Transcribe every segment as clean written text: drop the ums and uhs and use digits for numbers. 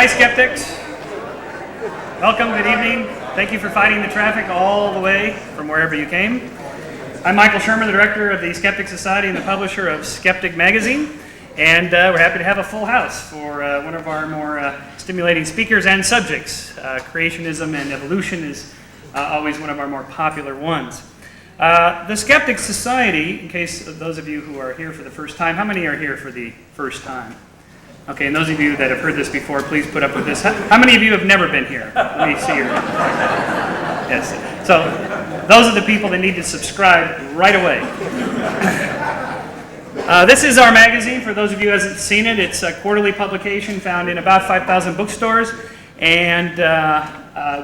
Hi, Skeptics. Welcome, good evening. Thank you for fighting the traffic all the way from wherever you came. I'm Michael Shermer, the director of the Skeptics Society and the publisher of Skeptic magazine. And we're happy to have a full house for one of our more stimulating speakers and subjects. Creationism and evolution is always one of our more popular ones. The Skeptics Society, in case of those of you who are here for the first time, how many are here for the first time? Okay, and those of you that have heard this before, please put up with this. How many of you have never been here? Let me see your hand. Yes. So those are the people that need to subscribe right away. This is our magazine. For those of you who haven't seen it, it's a quarterly publication found in about 5,000 bookstores, and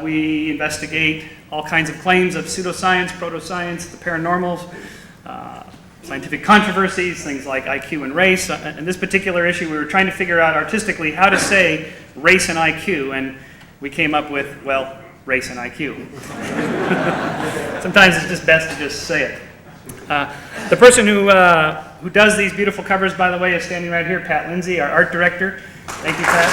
we investigate all kinds of claims of pseudoscience, proto-science, the paranormals, scientific controversies, things like IQ and race. In this particular issue, we were trying to figure out artistically how to say race and IQ, and we came up with, well, race and IQ. Sometimes it's just best to just say it. The person who does these beautiful covers, by the way, is standing right here, Pat Lindsay, our art director. Thank you, Pat.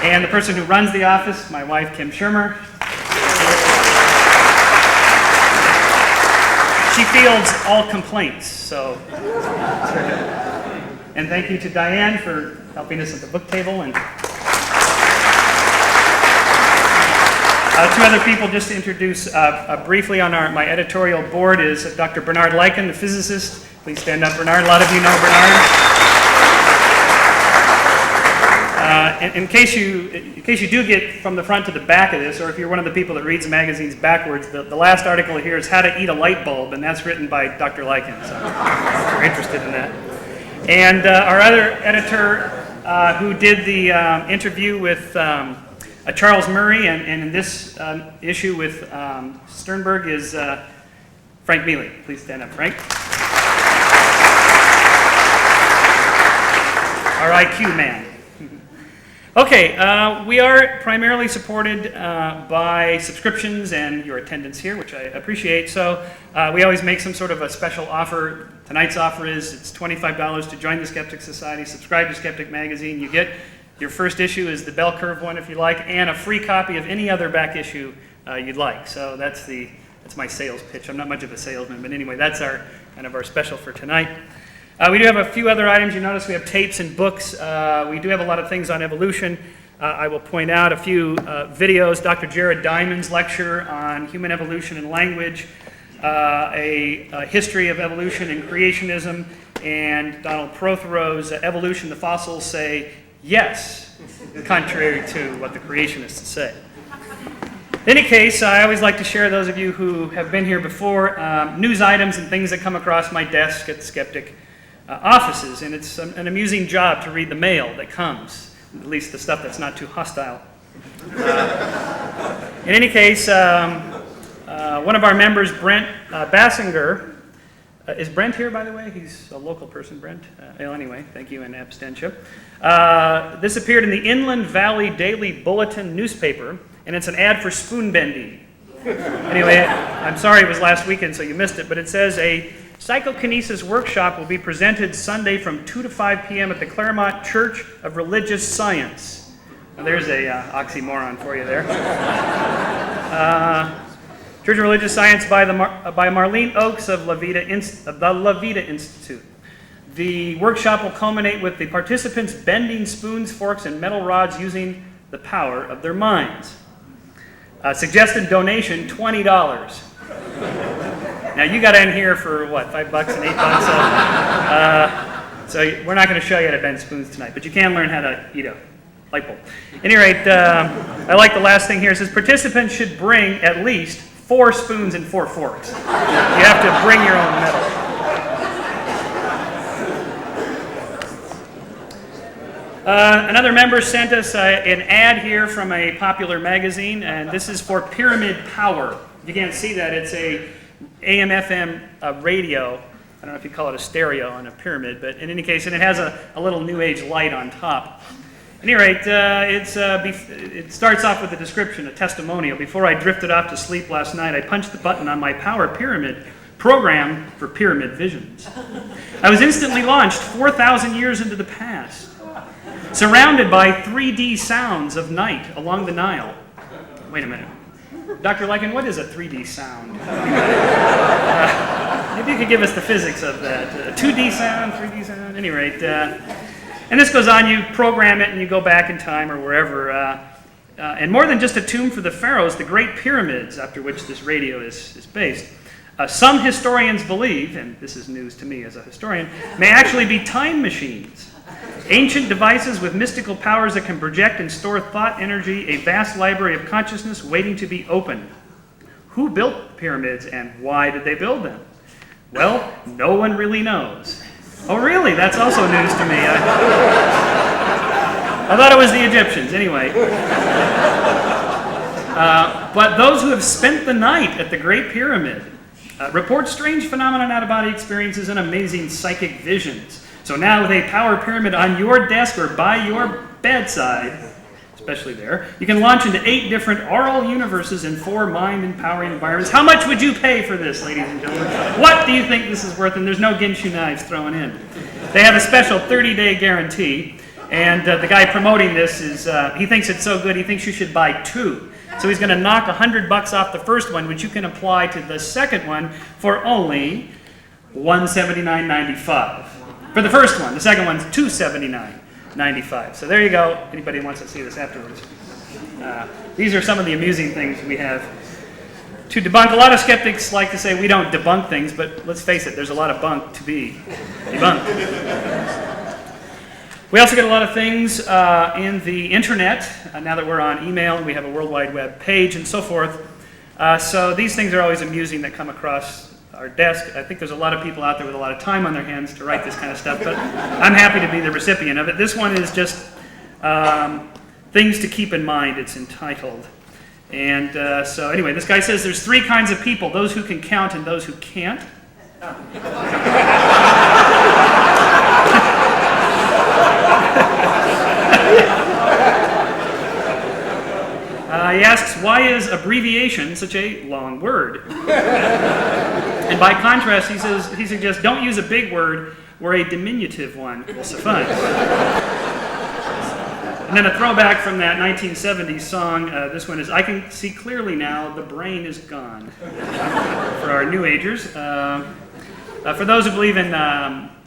And the person who runs the office, my wife, Kim Shermer. She fields all complaints, so. And thank you to Diane for helping us at the book table. And two other people just to introduce briefly on my editorial board is Dr. Bernard Lycan, the physicist. Please stand up, Bernard. A lot of you know Bernard. In case you do get from the front to the back of this, or if you're one of the people that reads magazines backwards, the last article here is How to Eat a Light Bulb, and that's written by Dr. Lycan, so if you're interested in that. And our other editor who did the interview with Charles Murray, and in this issue with Sternberg is Frank Mealy. Please stand up, Frank. Our IQ man. Okay, we are primarily supported by subscriptions and your attendance here, which I appreciate. So we always make some sort of a special offer. Tonight's offer is it's $25 to join the Skeptics Society, subscribe to Skeptic Magazine. You get your first issue is the bell curve one if you like, and a free copy of any other back issue you'd like. So that's my sales pitch. I'm not much of a salesman, but anyway, that's our kind of our special for tonight. We do have a few other items. You notice we have tapes and books. We do have a lot of things on evolution. I will point out a few videos. Dr. Jared Diamond's lecture on human evolution and language, a history of evolution and creationism, and Donald Prothero's Evolution, the Fossils Say Yes, contrary to what the creationists say. In any case, I always like to share, those of you who have been here before, news items and things that come across my desk at the Skeptic offices, and it's an amusing job to read the mail that comes, at least the stuff that's not too hostile. In any case, one of our members, Brent Bassinger, is Brent here, by the way? He's a local person, Brent. Well, anyway, thank you in absentia. This appeared in the Inland Valley Daily Bulletin newspaper, and it's an ad for spoon bending. Anyway, I'm sorry it was last weekend, so you missed it, but it says a psychokinesis workshop will be presented Sunday from 2 to 5 p.m. at the Claremont Church of Religious Science. Now, there's a oxymoron for you there. Church of Religious Science by Marlene Oakes of the La Vida Institute. The workshop will culminate with the participants bending spoons, forks, and metal rods using the power of their minds. Suggested donation, $20. Now, you got in here for, what, $5 and $8? So we're not going to show you how to bend spoons tonight, but you can learn how to eat a light bulb. At any rate, I like the last thing here. It says participants should bring at least 4 spoons and 4 forks. You have to bring your own metal. Another member sent us an ad here from a popular magazine, and this is for Pyramid Power. You can't see that. It's a AM/FM radio. I don't know if you call it a stereo on a pyramid, but in any case, and it has a little New Age light on top. At any rate, it starts off with a description, a testimonial. Before I drifted off to sleep last night, I punched the button on my power pyramid programmed for pyramid visions. I was instantly launched 4,000 years into the past, surrounded by 3D sounds of night along the Nile. Wait a minute. Dr. Lycan, what is a 3D sound? Maybe you could give us the physics of that. 2D sound, 3D sound, at any rate. And this goes on, you program it and you go back in time or wherever. And more than just a tomb for the pharaohs, the Great Pyramids, after which this radio is based, some historians believe, and this is news to me as a historian, may actually be time machines. Ancient devices with mystical powers that can project and store thought energy, a vast library of consciousness waiting to be opened. Who built pyramids and why did they build them? Well, no one really knows. Oh, really? That's also news to me. I thought it was the Egyptians. Anyway. But those who have spent the night at the Great Pyramid report strange phenomenon, out-of-body experiences, and amazing psychic visions. So now with a power pyramid on your desk or by your bedside, especially there, you can launch into 8 different aural universes in 4 mind-empowering environments. How much would you pay for this, ladies and gentlemen? What do you think this is worth? And there's no Ginshu knives thrown in. They have a special 30-day guarantee, and the guy promoting this is, he thinks it's so good, he thinks you should buy 2. So he's going to knock $100 off the first one, which you can apply to the second one for only $179.95. For the first one. The second one's $279.95. So there you go. Anybody wants to see this afterwards. These are some of the amusing things we have to debunk. A lot of skeptics like to say we don't debunk things, but let's face it, there's a lot of bunk to be debunked. We also get a lot of things in the internet. Now that we're on email, we have a World Wide Web page and so forth. So these things are always amusing that come across our desk. I think there's a lot of people out there with a lot of time on their hands to write this kind of stuff, but I'm happy to be the recipient of it. This one is just things to keep in mind, it's entitled. And so anyway, this guy says there's 3 kinds of people, those who can count and those who can't. He asks, why is abbreviation such a long word? And by contrast, he suggests, don't use a big word where a diminutive one will suffice. And then a throwback from that 1970s song, this one is, I can see clearly now, the brain is gone. For our New Agers. For those who believe in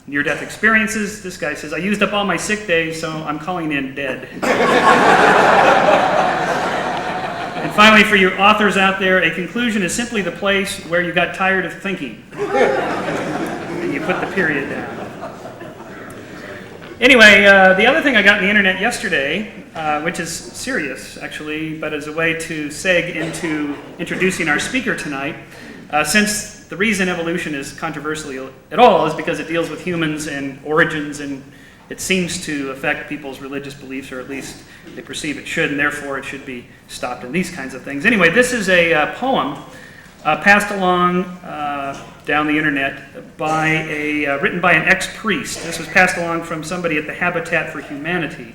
near-death experiences, this guy says, I used up all my sick days, so I'm calling in dead. And finally, for you authors out there, a conclusion is simply the place where you got tired of thinking. And you put the period down. Anyway, the other thing I got on the internet yesterday, which is serious, actually, but as a way to seg into introducing our speaker tonight, since the reason evolution is controversial at all is because it deals with humans and origins, and it seems to affect people's religious beliefs, or at least they perceive it should, and therefore it should be stopped in these kinds of things. Anyway, this is a poem passed along down the internet by written by an ex-priest. This was passed along from somebody at the Habitat for Humanity.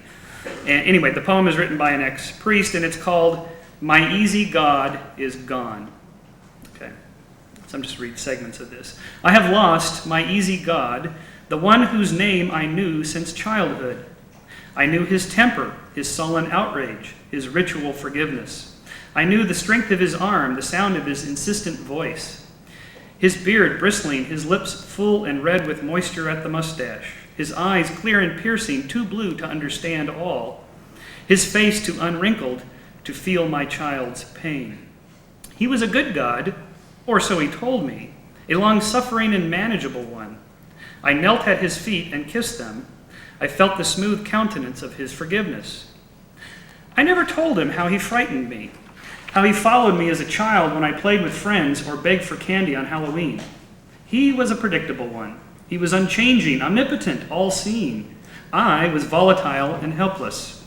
And anyway, the poem is written by an ex-priest, and it's called My Easy God is Gone. Okay, so I'm just reading segments of this. I have lost my easy God, the one whose name I knew since childhood. I knew his temper, his sullen outrage, his ritual forgiveness. I knew the strength of his arm, the sound of his insistent voice. His beard bristling, his lips full and red with moisture at the mustache. His eyes clear and piercing, too blue to understand all. His face too unwrinkled to feel my child's pain. He was a good God, or so he told me, a long-suffering and manageable one. I knelt at his feet and kissed them. I felt the smooth countenance of his forgiveness. I never told him how he frightened me, how he followed me as a child when I played with friends or begged for candy on Halloween. He was a predictable one. He was unchanging, omnipotent, all-seeing. I was volatile and helpless.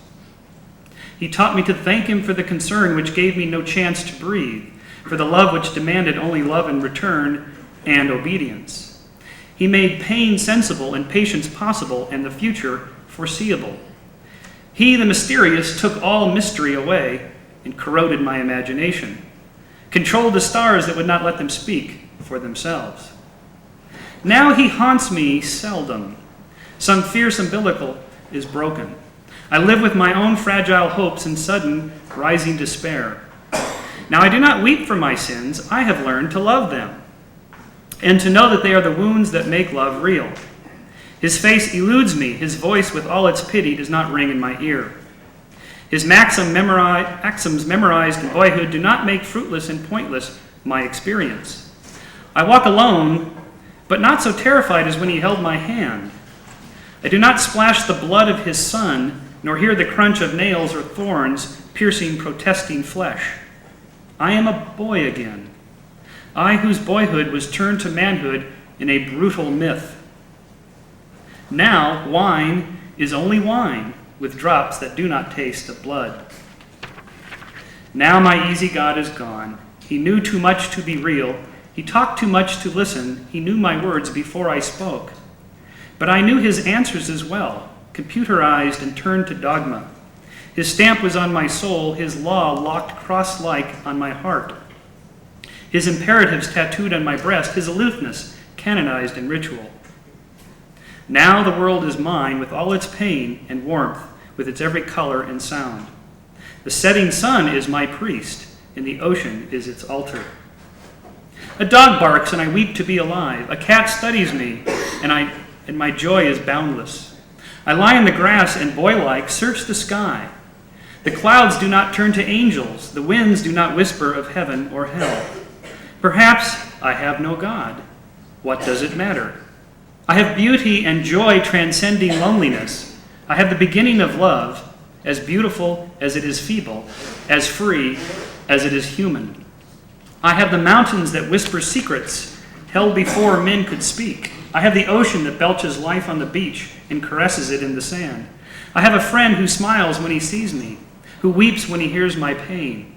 He taught me to thank him for the concern which gave me no chance to breathe, for the love which demanded only love in return and obedience. He made pain sensible and patience possible and the future foreseeable. He, the mysterious, took all mystery away and corroded my imagination, controlled the stars that would not let them speak, for themselves. Now he haunts me seldom. Some fierce umbilical is broken. I live with my own fragile hopes and sudden rising despair. Now I do not weep for my sins. I have learned to love them, and to know that they are the wounds that make love real. His face eludes me. His voice with all its pity does not ring in my ear. His maxims memorized in boyhood do not make fruitless and pointless my experience. I walk alone, but not so terrified as when he held my hand. I do not splash the blood of his son, nor hear the crunch of nails or thorns piercing protesting flesh. I am a boy again. I whose boyhood was turned to manhood in a brutal myth. Now wine is only wine, with drops that do not taste of blood. Now my easy God is gone. He knew too much to be real. He talked too much to listen. He knew my words before I spoke. But I knew his answers as well, computerized and turned to dogma. His stamp was on my soul, his law locked cross-like on my heart. His imperatives tattooed on my breast, his aloofness canonized in ritual. Now the world is mine with all its pain and warmth, with its every color and sound. The setting sun is my priest, and the ocean is its altar. A dog barks and I weep to be alive. A cat studies me, and my joy is boundless. I lie in the grass and, boy-like, search the sky. The clouds do not turn to angels. The winds do not whisper of heaven or hell. Perhaps I have no God. What does it matter? I have beauty and joy transcending loneliness. I have the beginning of love, as beautiful as it is feeble, as free as it is human. I have the mountains that whisper secrets held before men could speak. I have the ocean that belches life on the beach and caresses it in the sand. I have a friend who smiles when he sees me, who weeps when he hears my pain.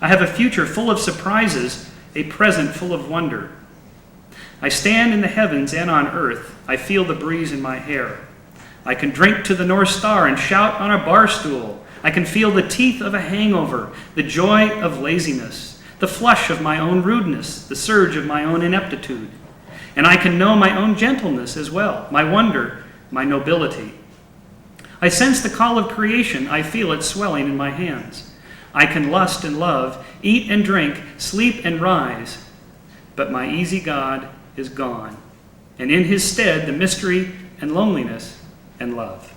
I have a future full of surprises, a present full of wonder. I stand in the heavens and on earth. I feel the breeze in my hair. I can drink to the North Star and shout on a bar stool. I can feel the teeth of a hangover, the joy of laziness, the flush of my own rudeness, the surge of my own ineptitude. And I can know my own gentleness as well, my wonder, my nobility. I sense the call of creation. I feel it swelling in my hands. I can lust and love, eat and drink, sleep and rise. But my easy God is gone, and in his stead the mystery and loneliness and love.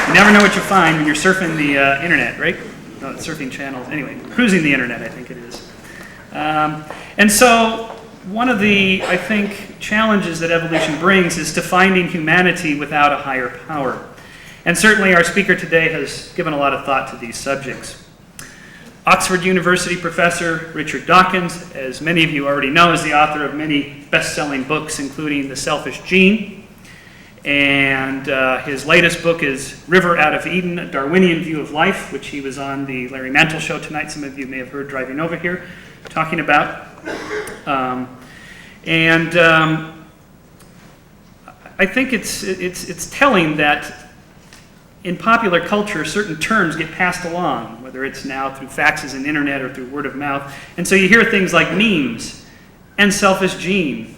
You never know what you find when you're surfing the internet, right? No, it's surfing channels. Anyway, cruising the internet, I think it is. And so one of the, I think, challenges that evolution brings is to finding humanity without a higher power. And certainly our speaker today has given a lot of thought to these subjects. Oxford University professor Richard Dawkins, as many of you already know, is the author of many best-selling books, including The Selfish Gene. And his latest book is River Out of Eden, A Darwinian View of Life, which he was on the Larry Mantle show tonight. Some of you may have heard driving over here talking about. I think it's telling that in popular culture, certain terms get passed along, whether it's now through faxes and internet or through word of mouth. And so you hear things like memes and selfish gene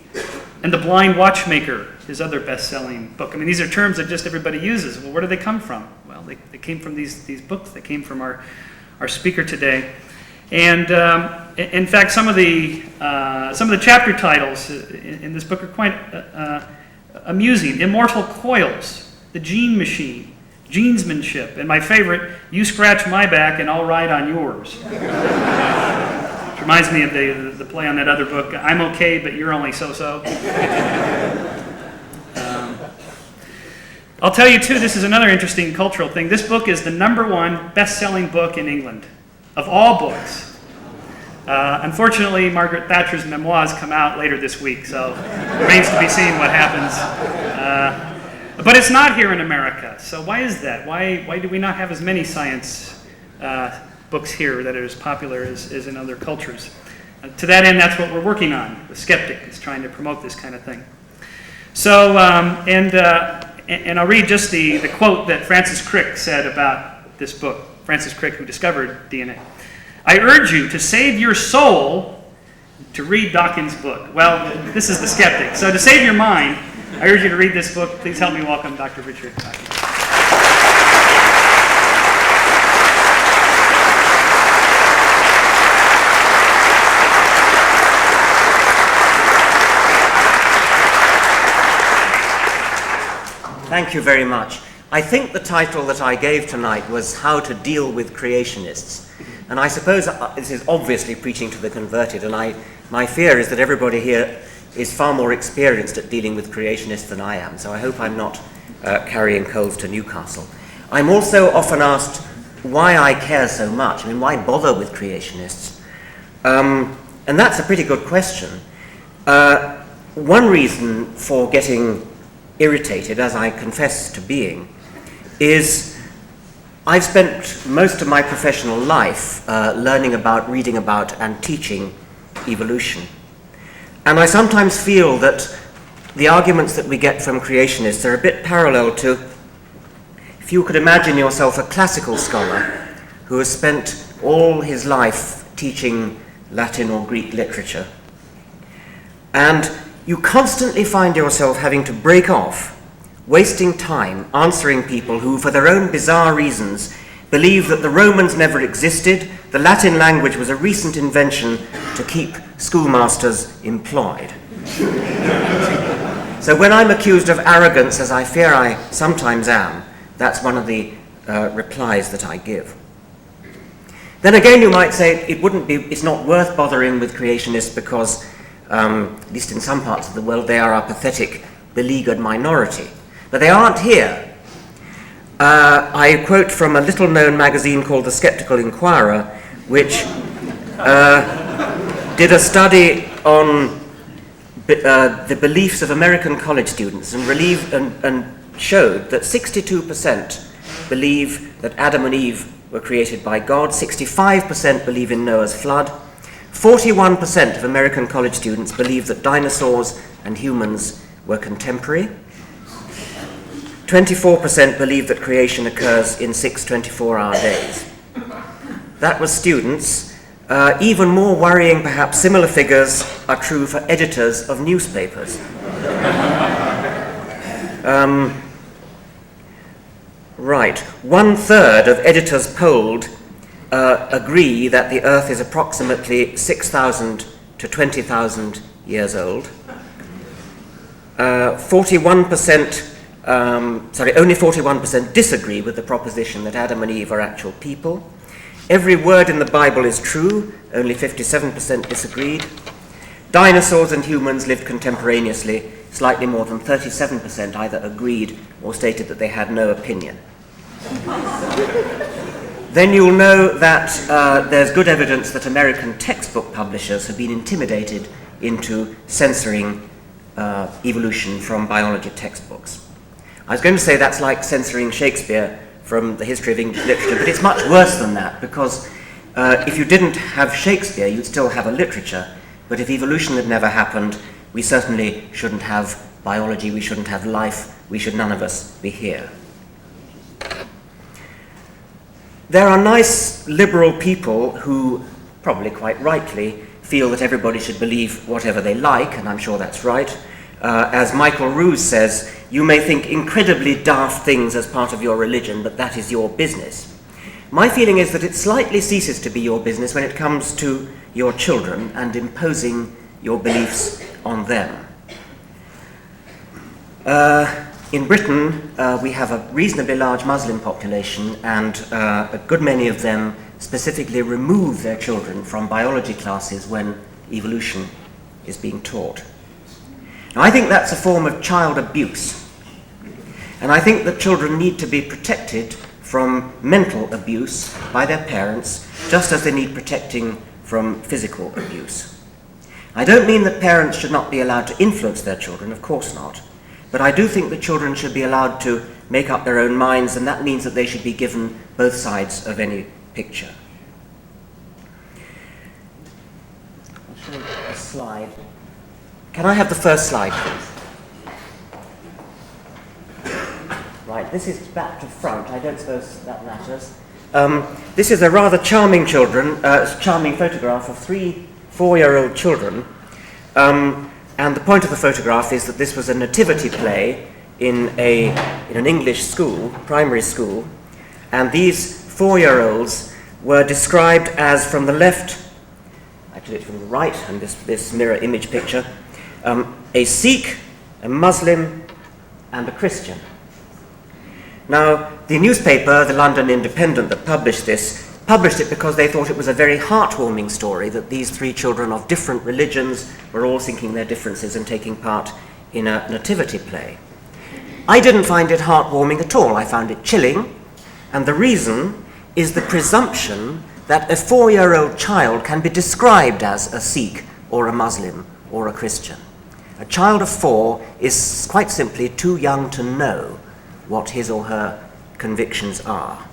and the blind watchmaker, his other best-selling book. I mean, these are terms that just everybody uses. Well, where do they come from? Well, they came from these books. They came from our speaker today. And in fact, some of the chapter titles in this book are quite amusing. Immortal Coils, The Gene Machine, Genesmanship, and my favorite, You Scratch My Back and I'll Ride on Yours. Which reminds me of the play on that other book, I'm Okay, but You're Only So-So. I'll tell you, too, this is another interesting cultural thing. This book is the #1 best-selling book in England, of all books. Unfortunately, Margaret Thatcher's memoirs come out later this week, so it remains to be seen what happens. But it's not here in America, so why is that? Why do we not have as many science books here that are as popular as in other cultures? To that end, that's what we're working on. The Skeptic is trying to promote this kind of thing. So, and I'll read just the quote that Francis Crick said about this book, Francis Crick, who discovered DNA. I urge you to save your soul to read Dawkins' book. Well, this is the Skeptic. So to save your mind, I urge you to read this book. Please help me welcome Dr. Richard Dawkins. Thank you very much. I think the title that I gave tonight was How to Deal with Creationists. And I suppose this is obviously preaching to the converted, and my fear is that everybody here is far more experienced at dealing with creationists than I am, so I hope I'm not carrying coals to Newcastle. I'm also often asked why I care so much. I mean, why bother with creationists? And that's a pretty good question. One reason for getting irritated, as I confess to being, is I've spent most of my professional life learning about, reading about, and teaching evolution. And I sometimes feel that the arguments that we get from creationists are a bit parallel to, if you could imagine yourself a classical scholar who has spent all his life teaching Latin or Greek literature, and you constantly find yourself having to break off, wasting time answering people who, for their own bizarre reasons, believe that the Romans never existed, the Latin language was a recent invention to keep schoolmasters employed. So when I'm accused of arrogance, as I fear I sometimes am, that's one of the replies that I give. Then again, you might say it's not worth bothering with creationists because at least in some parts of the world, they are a pathetic, beleaguered minority. But they aren't here. I quote from a little-known magazine called The Skeptical Inquirer, which did a study on the beliefs of American college students and showed that 62% believe that Adam and Eve were created by God, 65% believe in Noah's flood, 41% of American college students believe that dinosaurs and humans were contemporary. 24% believe that creation occurs in 6 24-hour days. That was students. Even more worrying, perhaps, similar figures are true for editors of newspapers. Right. 1/3 of editors polled agree that the Earth is approximately 6,000 to 20,000 years old. 41%, only 41% disagree with the proposition that Adam and Eve are actual people. Every word in the Bible is true, only 57% disagreed. Dinosaurs and humans lived contemporaneously, slightly more than 37% either agreed or stated that they had no opinion. Then you'll know that there's good evidence that American textbook publishers have been intimidated into censoring evolution from biology textbooks. I was going to say that's like censoring Shakespeare from the history of English literature, but it's much worse than that, because if you didn't have Shakespeare, you'd still have a literature, but if evolution had never happened, we certainly shouldn't have biology, we shouldn't have life, none of us be here. There are nice liberal people who, probably quite rightly, feel that everybody should believe whatever they like, and I'm sure that's right. As Michael Ruse says, you may think incredibly daft things as part of your religion, but that is your business. My feeling is that it slightly ceases to be your business when it comes to your children and imposing your beliefs on them. In Britain, we have a reasonably large Muslim population, and a good many of them specifically remove their children from biology classes when evolution is being taught. Now, I think that's a form of child abuse, and I think that children need to be protected from mental abuse by their parents, just as they need protecting from physical abuse. I don't mean that parents should not be allowed to influence their children, of course not. But I do think that children should be allowed to make up their own minds, and that means that they should be given both sides of any picture. I'll show you a slide. Can I have the first slide, please? Right, this is back to front. I don't suppose that matters. This is a rather charming charming photograph of 3 4-year-old children. And the point of the photograph is that this was a nativity play in an English school, primary school, and these 4-year-olds were described as, from the left, actually it's from the right, and this mirror image picture, a Sikh, a Muslim, and a Christian. Now, the newspaper, the London Independent, that published it because they thought it was a very heartwarming story that these 3 children of different religions were all sinking their differences and taking part in a nativity play. I didn't find it heartwarming at all. I found it chilling, and the reason is the presumption that a 4-year-old child can be described as a Sikh or a Muslim or a Christian. A child of 4 is quite simply too young to know what his or her convictions are.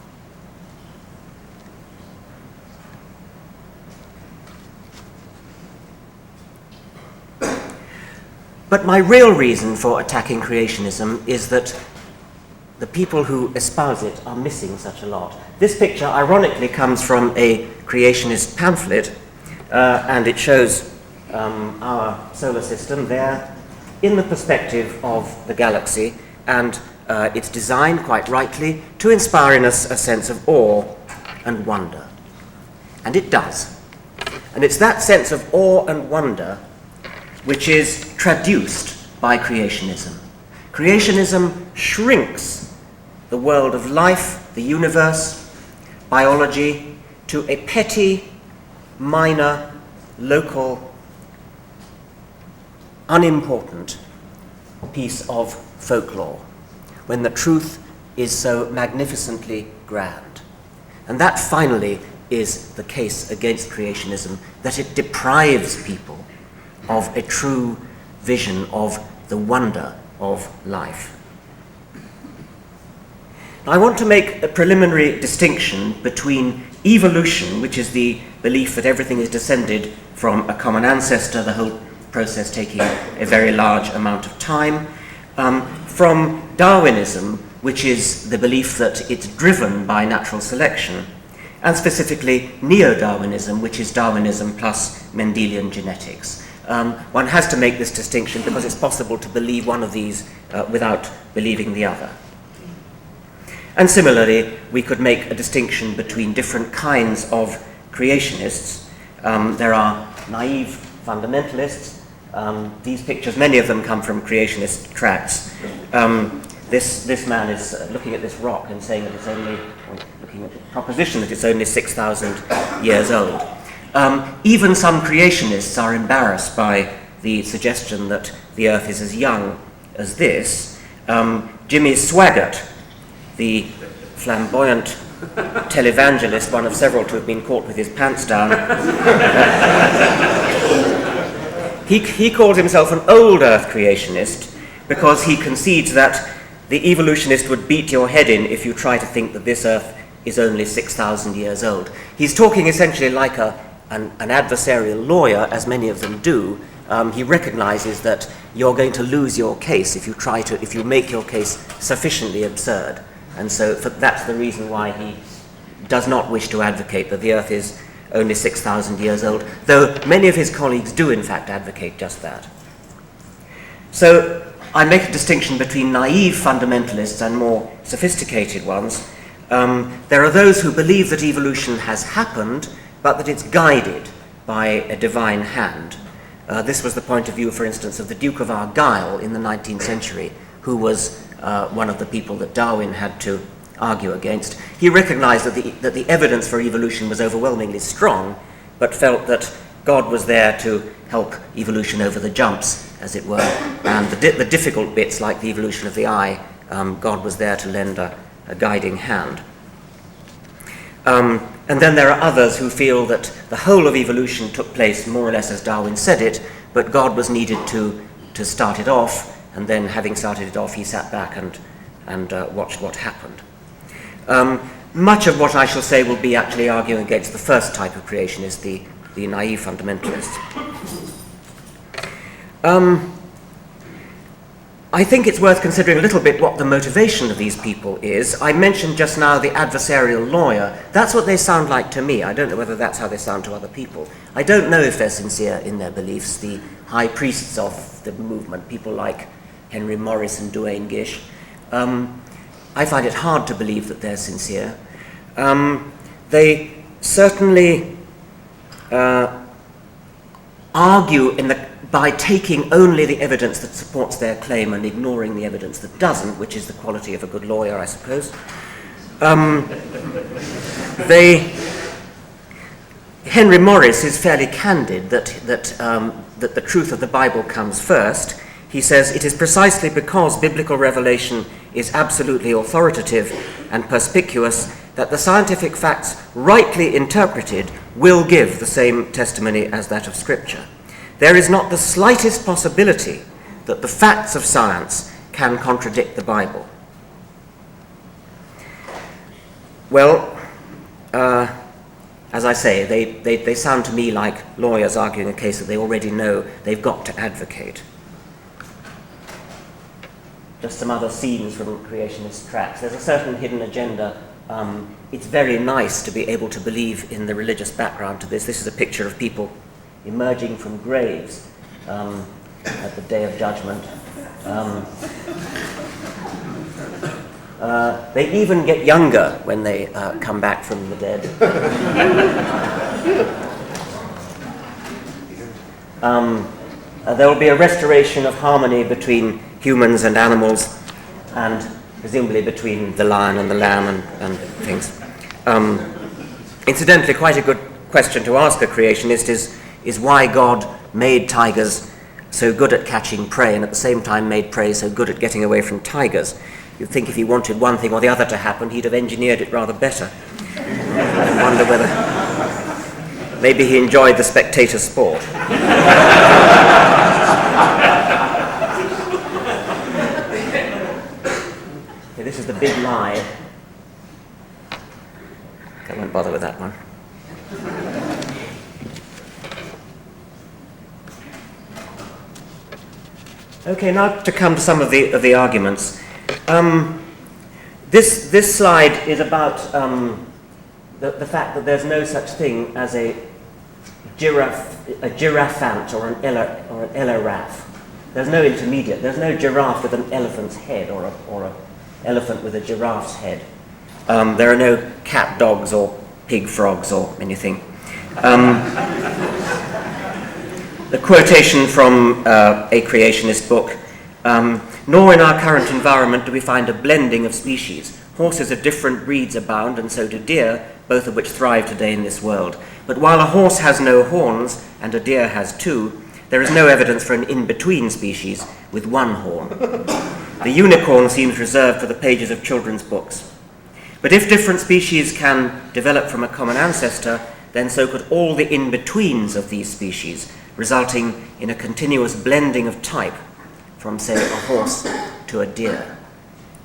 But my real reason for attacking creationism is that the people who espouse it are missing such a lot. This picture, ironically, comes from a creationist pamphlet, and it shows our solar system there in the perspective of the galaxy, and it's designed, quite rightly, to inspire in us a sense of awe and wonder. And it does. And it's that sense of awe and wonder which is traduced by creationism. Creationism shrinks the world of life, the universe, biology, to a petty, minor, local, unimportant piece of folklore, when the truth is so magnificently grand. And that finally is the case against creationism, that it deprives people of a true vision of the wonder of life. I want to make a preliminary distinction between evolution, which is the belief that everything is descended from a common ancestor, the whole process taking a very large amount of time, from Darwinism, which is the belief that it's driven by natural selection, and specifically neo-Darwinism, which is Darwinism plus Mendelian genetics. One has to make this distinction because it's possible to believe one of these without believing the other. And similarly, we could make a distinction between different kinds of creationists. There are naive fundamentalists. These pictures, many of them come from creationist tracts. This man is looking at this rock and saying that it's only, or looking at the proposition that it's only 6,000 years old. Even some creationists are embarrassed by the suggestion that the Earth is as young as this. Jimmy Swaggart, the flamboyant televangelist, one of several to have been caught with his pants down, he called himself an old Earth creationist because he concedes that the evolutionist would beat your head in if you try to think that this Earth is only 6,000 years old. He's talking essentially like an adversarial lawyer, as many of them do. He recognizes that you're going to lose your case if you make your case sufficiently absurd. And so that's the reason why he does not wish to advocate that the Earth is only 6,000 years old, though many of his colleagues do in fact advocate just that. So I make a distinction between naive fundamentalists and more sophisticated ones. There are those who believe that evolution has happened, but that it's guided by a divine hand. This was the point of view, for instance, of the Duke of Argyll in the 19th century, who was one of the people that Darwin had to argue against. He recognized that the evidence for evolution was overwhelmingly strong, but felt that God was there to help evolution over the jumps, as it were, and the difficult bits, like the evolution of the eye, God was there to lend a guiding hand. And then there are others who feel that the whole of evolution took place more or less as Darwin said it, but God was needed to start it off, and then having started it off, he sat back and watched what happened. Much of what I shall say will be actually arguing against the first type of creationist, the naive fundamentalists. I think it's worth considering a little bit what the motivation of these people is. I mentioned just now the adversarial lawyer. That's what they sound like to me. I don't know whether that's how they sound to other people. I don't know if they're sincere in their beliefs, the high priests of the movement, people like Henry Morris and Duane Gish. I find it hard to believe that they're sincere. They certainly argue by taking only the evidence that supports their claim and ignoring the evidence that doesn't, which is the quality of a good lawyer, I suppose. Henry Morris is fairly candid that the truth of the Bible comes first. He says, "It is precisely because biblical revelation is absolutely authoritative and perspicuous that the scientific facts rightly interpreted will give the same testimony as that of Scripture. There is not the slightest possibility that the facts of science can contradict the Bible." Well, as I say, they sound to me like lawyers arguing a case that they already know they've got to advocate. Just some other scenes from creationist tracts. There's a certain hidden agenda. It's very nice to be able to believe in the religious background to this. This is a picture of people emerging from graves at the Day of Judgment. They even get younger when they come back from the dead. There will be a restoration of harmony between humans and animals, and presumably between the lion and the lamb and things. Incidentally, quite a good question to ask a creationist is why God made tigers so good at catching prey and at the same time made prey so good at getting away from tigers. You'd think if he wanted one thing or the other to happen, he'd have engineered it rather better. I wonder whether maybe he enjoyed the spectator sport. Okay, this is the big lie. I won't bother with that one. Okay, now to come to some of the arguments. This slide is about the fact that there's no such thing as a giraffant or an eliraph. There's no intermediate. There's no giraffe with an elephant's head or an elephant with a giraffe's head. There are no cat dogs or pig frogs or anything. The quotation from a creationist book, "Nor in our current environment do we find a blending of species. Horses of different breeds abound, and so do deer, both of which thrive today in this world. But while a horse has no horns, and a deer has two, there is no evidence for an in-between species with one horn. The unicorn seems reserved for the pages of children's books. But if different species can develop from a common ancestor, then so could all the in-betweens of these species, resulting in a continuous blending of type from, say, a horse to a deer."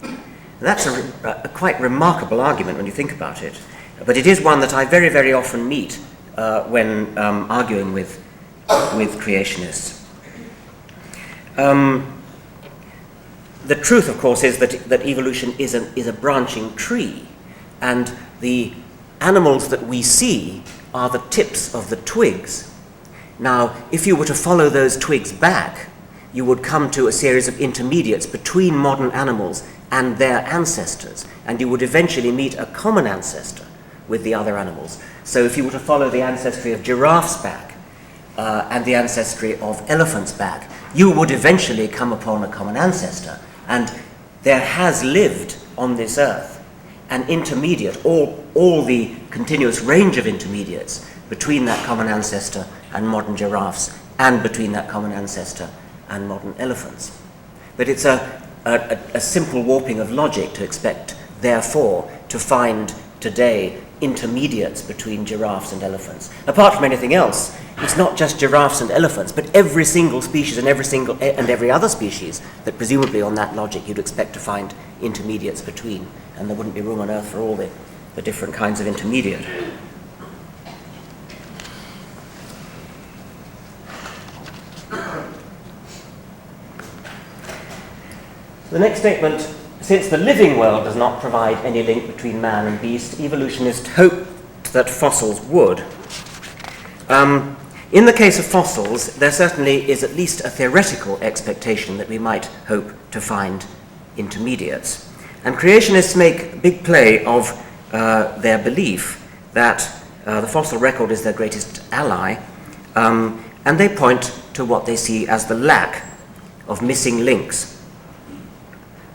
And that's a quite remarkable argument when you think about it, but it is one that I very, very often meet when arguing with creationists. The truth, of course, is that evolution is a branching tree, and the animals that we see are the tips of the twigs. Now, if you were to follow those twigs back, you would come to a series of intermediates between modern animals and their ancestors, and you would eventually meet a common ancestor with the other animals. So if you were to follow the ancestry of giraffes back and the ancestry of elephants back, you would eventually come upon a common ancestor, and there has lived on this earth an intermediate, all the continuous range of intermediates between that common ancestor and modern giraffes, and between that common ancestor and modern elephants. But it's a simple warping of logic to expect, therefore, to find today intermediates between giraffes and elephants. Apart from anything else, it's not just giraffes and elephants, but every single species and every other species that presumably on that logic you'd expect to find intermediates between, and there wouldn't be room on Earth for all the different kinds of intermediate. The next statement, since the living world does not provide any link between man and beast, evolutionists hoped that fossils would. In the case of fossils, there certainly is at least a theoretical expectation that we might hope to find intermediates. And creationists make big play of their belief that the fossil record is their greatest ally, and they point to what they see as the lack of missing links.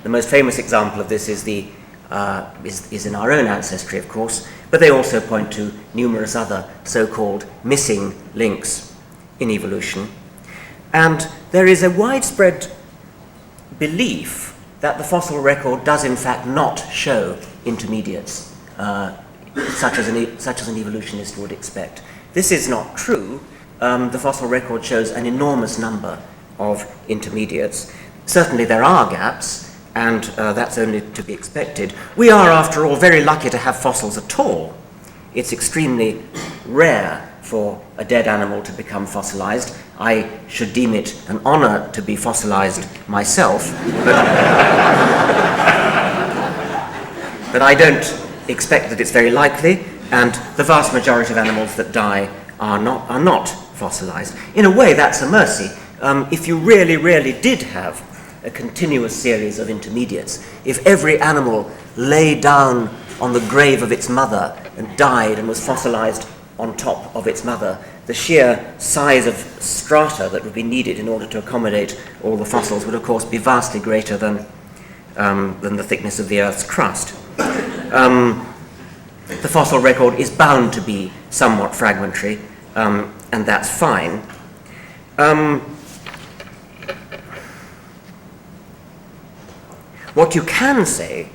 The most famous example of this is in our own ancestry, of course, but they also point to numerous other so-called missing links in evolution. And there is a widespread belief that the fossil record does in fact not show intermediates, such as an evolutionist would expect. This is not true. The fossil record shows an enormous number of intermediates. Certainly there are gaps, and that's only to be expected. We are, after all, very lucky to have fossils at all. It's extremely rare for a dead animal to become fossilized. I should deem it an honor to be fossilized myself, but I don't expect that it's very likely, and the vast majority of animals that die are not fossilized. In a way, that's a mercy. If you really did have a continuous series of intermediates, if every animal lay down on the grave of its mother and died and was fossilized on top of its mother, the sheer size of strata that would be needed in order to accommodate all the fossils would of course be vastly greater than the thickness of the Earth's crust. The fossil record is bound to be somewhat fragmentary, and that's fine. What you can say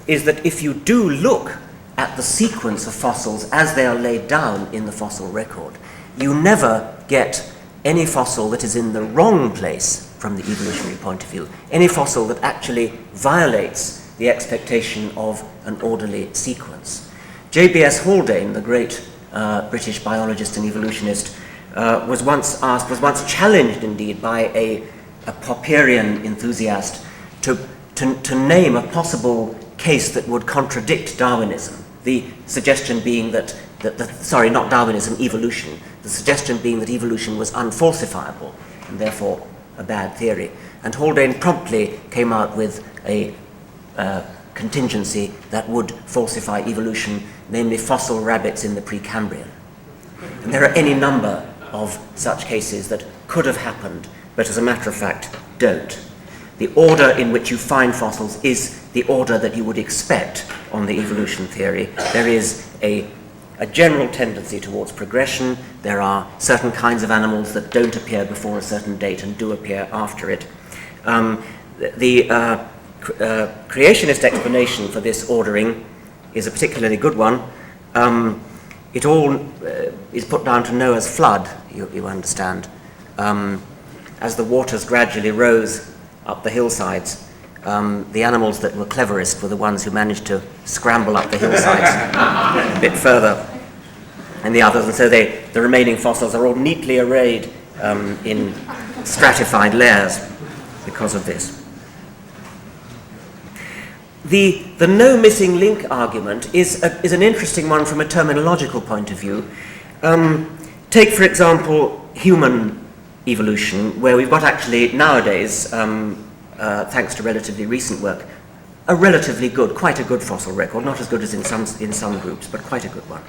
is that if you do look at the sequence of fossils as they are laid down in the fossil record, you never get any fossil that is in the wrong place from the evolutionary point of view, any fossil that actually violates the expectation of an orderly sequence. J.B.S. Haldane, the great British biologist and evolutionist, was once challenged indeed by a Popperian enthusiast to name a possible case that would contradict Darwinism. The suggestion being not Darwinism, evolution. The suggestion being that evolution was unfalsifiable and therefore a bad theory. And Haldane promptly came out with a contingency that would falsify evolution, namely fossil rabbits in the Precambrian. And there are any number of such cases that could have happened, but as a matter of fact, don't. The order in which you find fossils is the order that you would expect on the evolution theory. There is a general tendency towards progression. There are certain kinds of animals that don't appear before a certain date and do appear after it. The creationist explanation for this ordering is a particularly good one. It all is put down to Noah's flood, you understand. As the waters gradually rose up the hillsides, the animals that were cleverest were the ones who managed to scramble up the hillsides a bit further than the others, and so the remaining fossils are all neatly arrayed in stratified layers because of this. The no missing link argument is an interesting one from a terminological point of view. Take, for example, human evolution, where we've got actually nowadays, thanks to relatively recent work, a relatively good, quite a good fossil record, not as good as in some groups, but quite a good one.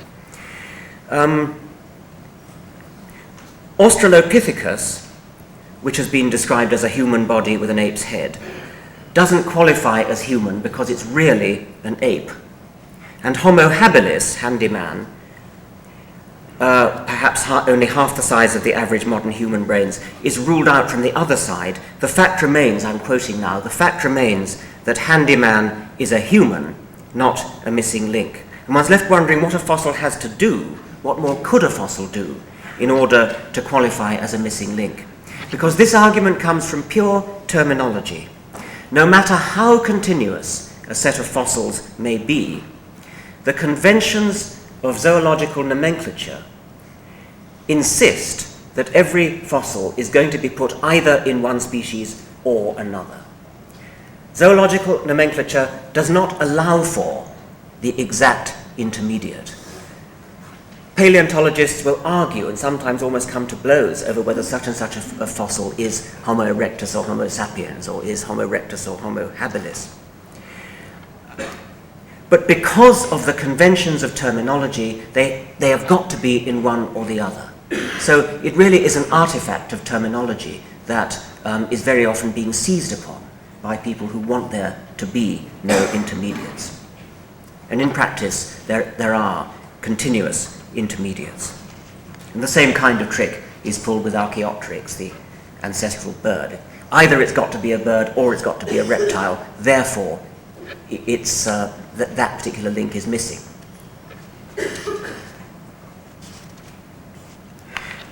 Australopithecus, which has been described as a human body with an ape's head, doesn't qualify as human because it's really an ape. And Homo habilis, handyman, perhaps only half the size of the average modern human brains, is ruled out from the other side. The fact remains, I'm quoting now, the fact remains that handyman is a human, not a missing link. And one's left wondering what a fossil has to do, what more could a fossil do in order to qualify as a missing link? Because this argument comes from pure terminology. No matter how continuous a set of fossils may be, the conventions of zoological nomenclature insist that every fossil is going to be put either in one species or another. Zoological nomenclature does not allow for the exact intermediate. Paleontologists will argue and sometimes almost come to blows over whether such and such a fossil is Homo erectus or Homo sapiens, or is Homo erectus or Homo habilis. But because of the conventions of terminology, they have got to be in one or the other. So it really is an artifact of terminology that is very often being seized upon by people who want there to be no intermediates. And in practice, there are continuous intermediates. And the same kind of trick is pulled with Archaeopteryx, the ancestral bird. Either it's got to be a bird or it's got to be a reptile, therefore it's, that particular link is missing.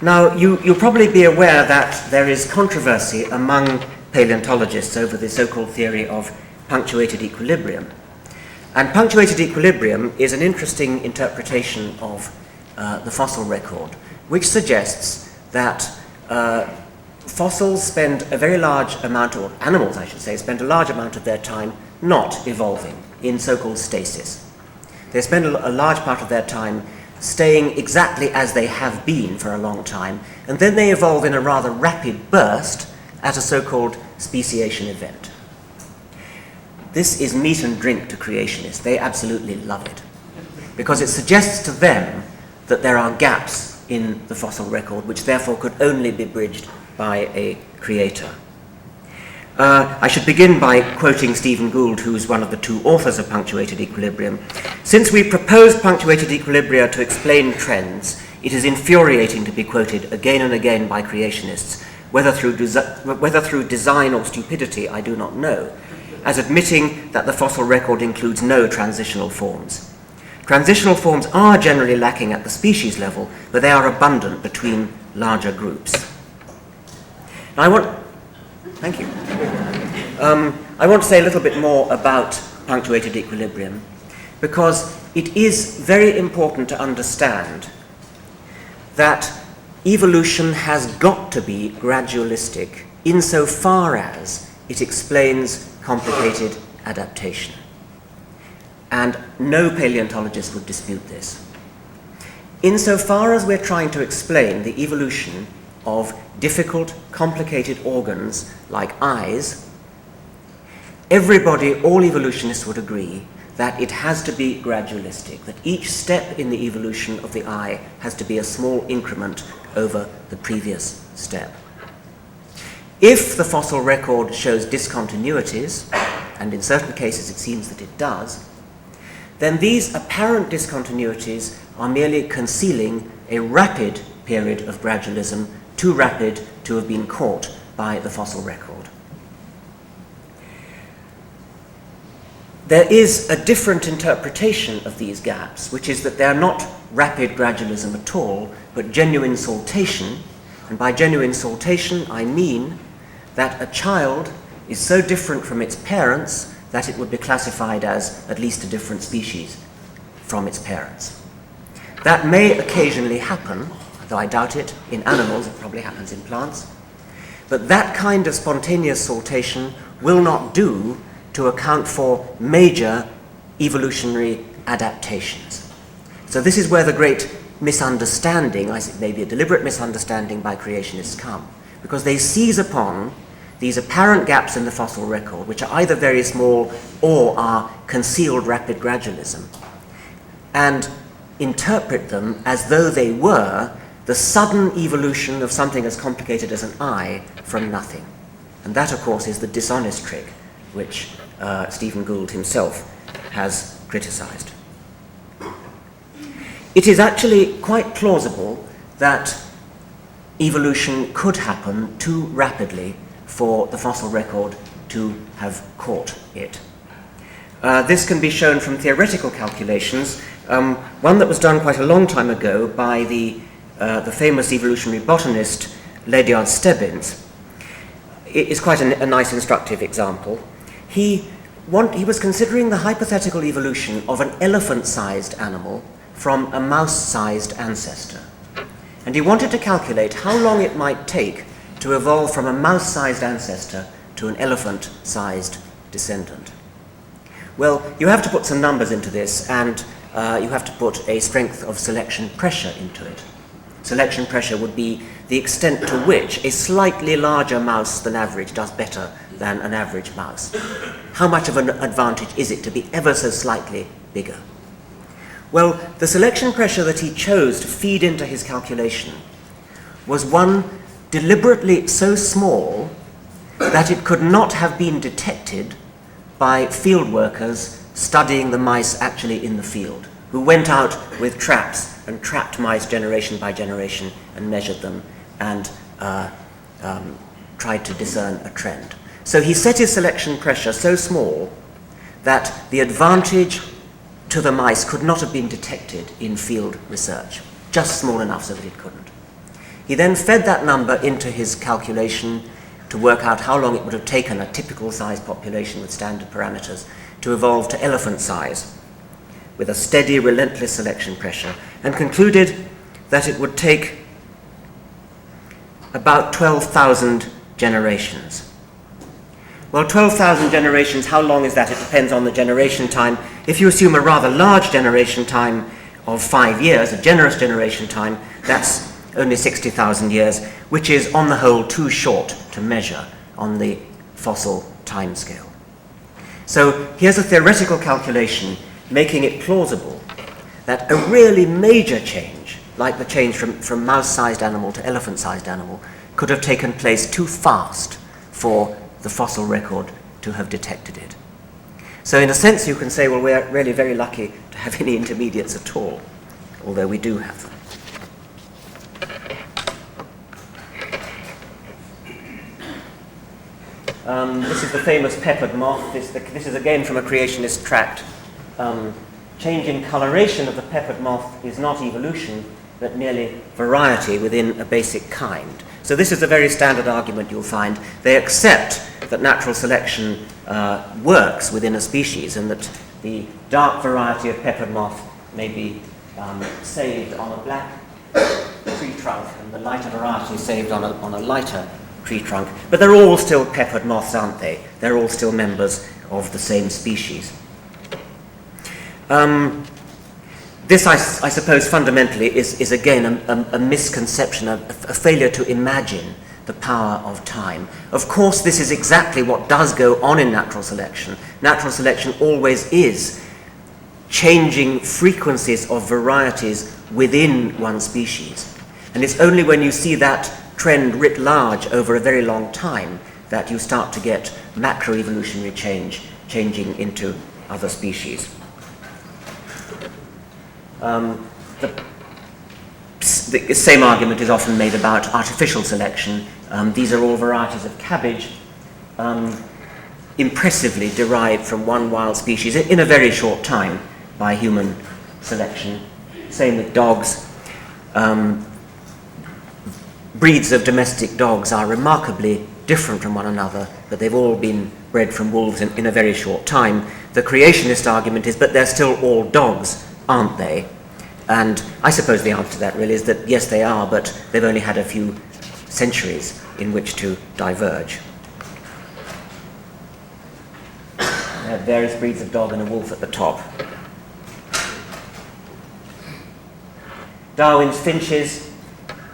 Now, you'll probably be aware that there is controversy among paleontologists over the so-called theory of punctuated equilibrium. And punctuated equilibrium is an interesting interpretation of the fossil record, which suggests that fossils spend a very large amount, or animals I should say, spend a large amount of their time not evolving in so-called stasis. They spend a large part of their time staying exactly as they have been for a long time, and then they evolve in a rather rapid burst at a so-called speciation event. This is meat and drink to creationists. They absolutely love it, because it suggests to them that there are gaps in the fossil record which therefore could only be bridged by a creator. I should begin by quoting Stephen Gould, who is one of the two authors of Punctuated Equilibrium. Since we propose punctuated equilibria to explain trends, it is infuriating to be quoted again and again by creationists, whether through design or stupidity, I do not know, as admitting that the fossil record includes no transitional forms. Transitional forms are generally lacking at the species level, but they are abundant between larger groups. Now thank you. I want to say a little bit more about punctuated equilibrium, because it is very important to understand that evolution has got to be gradualistic insofar as it explains complicated adaptation. And no paleontologist would dispute this. Insofar as we're trying to explain the evolution of difficult, complicated organs like eyes, all evolutionists would agree that it has to be gradualistic, that each step in the evolution of the eye has to be a small increment over the previous step. If the fossil record shows discontinuities, and in certain cases it seems that it does, then these apparent discontinuities are merely concealing a rapid period of gradualism, too rapid to have been caught by the fossil record. There is a different interpretation of these gaps, which is that they are not rapid gradualism at all, but genuine saltation. And by genuine saltation, I mean that a child is so different from its parents that it would be classified as at least a different species from its parents. That may occasionally happen, though I doubt it, in animals. It probably happens in plants. But that kind of spontaneous saltation will not do to account for major evolutionary adaptations. So this is where the great misunderstanding, I think maybe a deliberate misunderstanding by creationists come, because they seize upon these apparent gaps in the fossil record, which are either very small or are concealed rapid gradualism, and interpret them as though they were the sudden evolution of something as complicated as an eye from nothing. And that, of course, is the dishonest trick which Stephen Gould himself has criticized. It is actually quite plausible that evolution could happen too rapidly for the fossil record to have caught it. This can be shown from theoretical calculations. One that was done quite a long time ago by the famous evolutionary botanist Ledyard Stebbins. It is quite a nice instructive example. He was considering the hypothetical evolution of an elephant-sized animal from a mouse-sized ancestor. And he wanted to calculate how long it might take to evolve from a mouse-sized ancestor to an elephant-sized descendant. Well, you have to put some numbers into this, and you have to put a strength of selection pressure into it. Selection pressure would be the extent to which a slightly larger mouse than average does better than an average mouse. How much of an advantage is it to be ever so slightly bigger? Well, the selection pressure that he chose to feed into his calculation was one deliberately so small that it could not have been detected by field workers studying the mice actually in the field, who went out with traps and trapped mice generation by generation and measured them and tried to discern a trend. So he set his selection pressure so small that the advantage to the mice could not have been detected in field research, just small enough so that it couldn't. He then fed that number into his calculation to work out how long it would have taken a typical size population with standard parameters to evolve to elephant size with a steady, relentless selection pressure, and concluded that it would take about 12,000 generations. Well, 12,000 generations, how long is that? It depends on the generation time. If you assume a rather large generation time of 5 years, a generous generation time, that's only 60,000 years, which is on the whole too short to measure on the fossil timescale. So here's a theoretical calculation making it plausible that a really major change, like the change from mouse-sized animal to elephant-sized animal, could have taken place too fast for the fossil record to have detected it. So in a sense you can say, well, we're really very lucky to have any intermediates at all, although we do have them. This is the famous peppered moth. This is again from a creationist tract. Change in coloration of the peppered moth is not evolution, but merely variety within a basic kind. So this is a very standard argument you'll find. They accept that natural selection works within a species, and that the dark variety of peppered moth may be saved on a black tree trunk, and the lighter variety is saved on a lighter tree trunk. But they're all still peppered moths, aren't they? They're all still members of the same species. This, I suppose, fundamentally is again a misconception, a failure to imagine the power of time. Of course, this is exactly what does go on in natural selection. Natural selection always is changing frequencies of varieties within one species. And it's only when you see that trend writ large over a very long time that you start to get macroevolutionary change changing into other species. The same argument is often made about artificial selection. These are all varieties of cabbage impressively derived from one wild species in a very short time by human selection. Same with dogs. Breeds of domestic dogs are remarkably different from one another, but they've all been bred from wolves in a very short time. The creationist argument is, but they're still all dogs, aren't they? And I suppose the answer to that really is that yes, they are, but they've only had a few centuries in which to diverge. Various breeds of dog and a wolf at the top. Darwin's finches,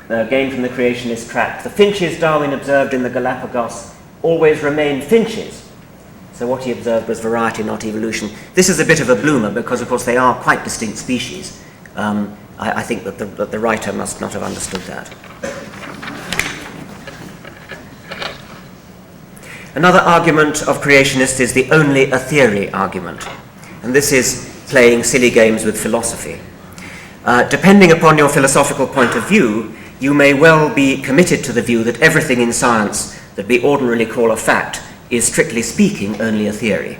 again from the creationist tract. The finches Darwin observed in the Galapagos always remained finches. So what he observed was variety, not evolution. This is a bit of a bloomer because, of course, they are quite distinct species. I think that the writer must not have understood that. Another argument of creationists is the only a theory argument. And this is playing silly games with philosophy. Depending upon your philosophical point of view, you may well be committed to the view that everything in science that we ordinarily call a fact is, strictly speaking, only a theory.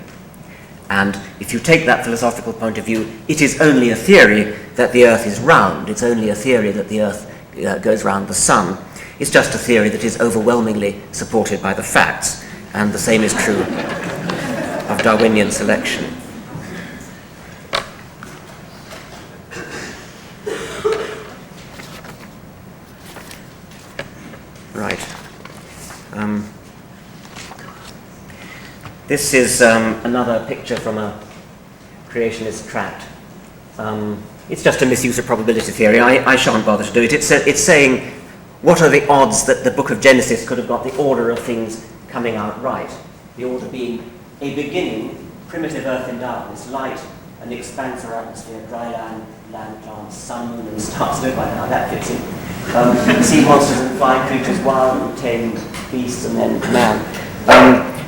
And if you take that philosophical point of view, it is only a theory that the Earth is round. It's only a theory that the Earth goes round the sun. It's just a theory that is overwhelmingly supported by the facts. And the same is true of Darwinian selection. Right. This is another picture from a creationist tract. It's just a misuse of probability theory. I shan't bother to do it. It's saying, what are the odds that the book of Genesis could have got the order of things coming out right? The order being a beginning, primitive earth in darkness, light, an expanse or atmosphere, dry land, land plants, sun, moon, and stars. I don't know how that fits in. Sea monsters and flying creatures, wild and tame beasts, and then man.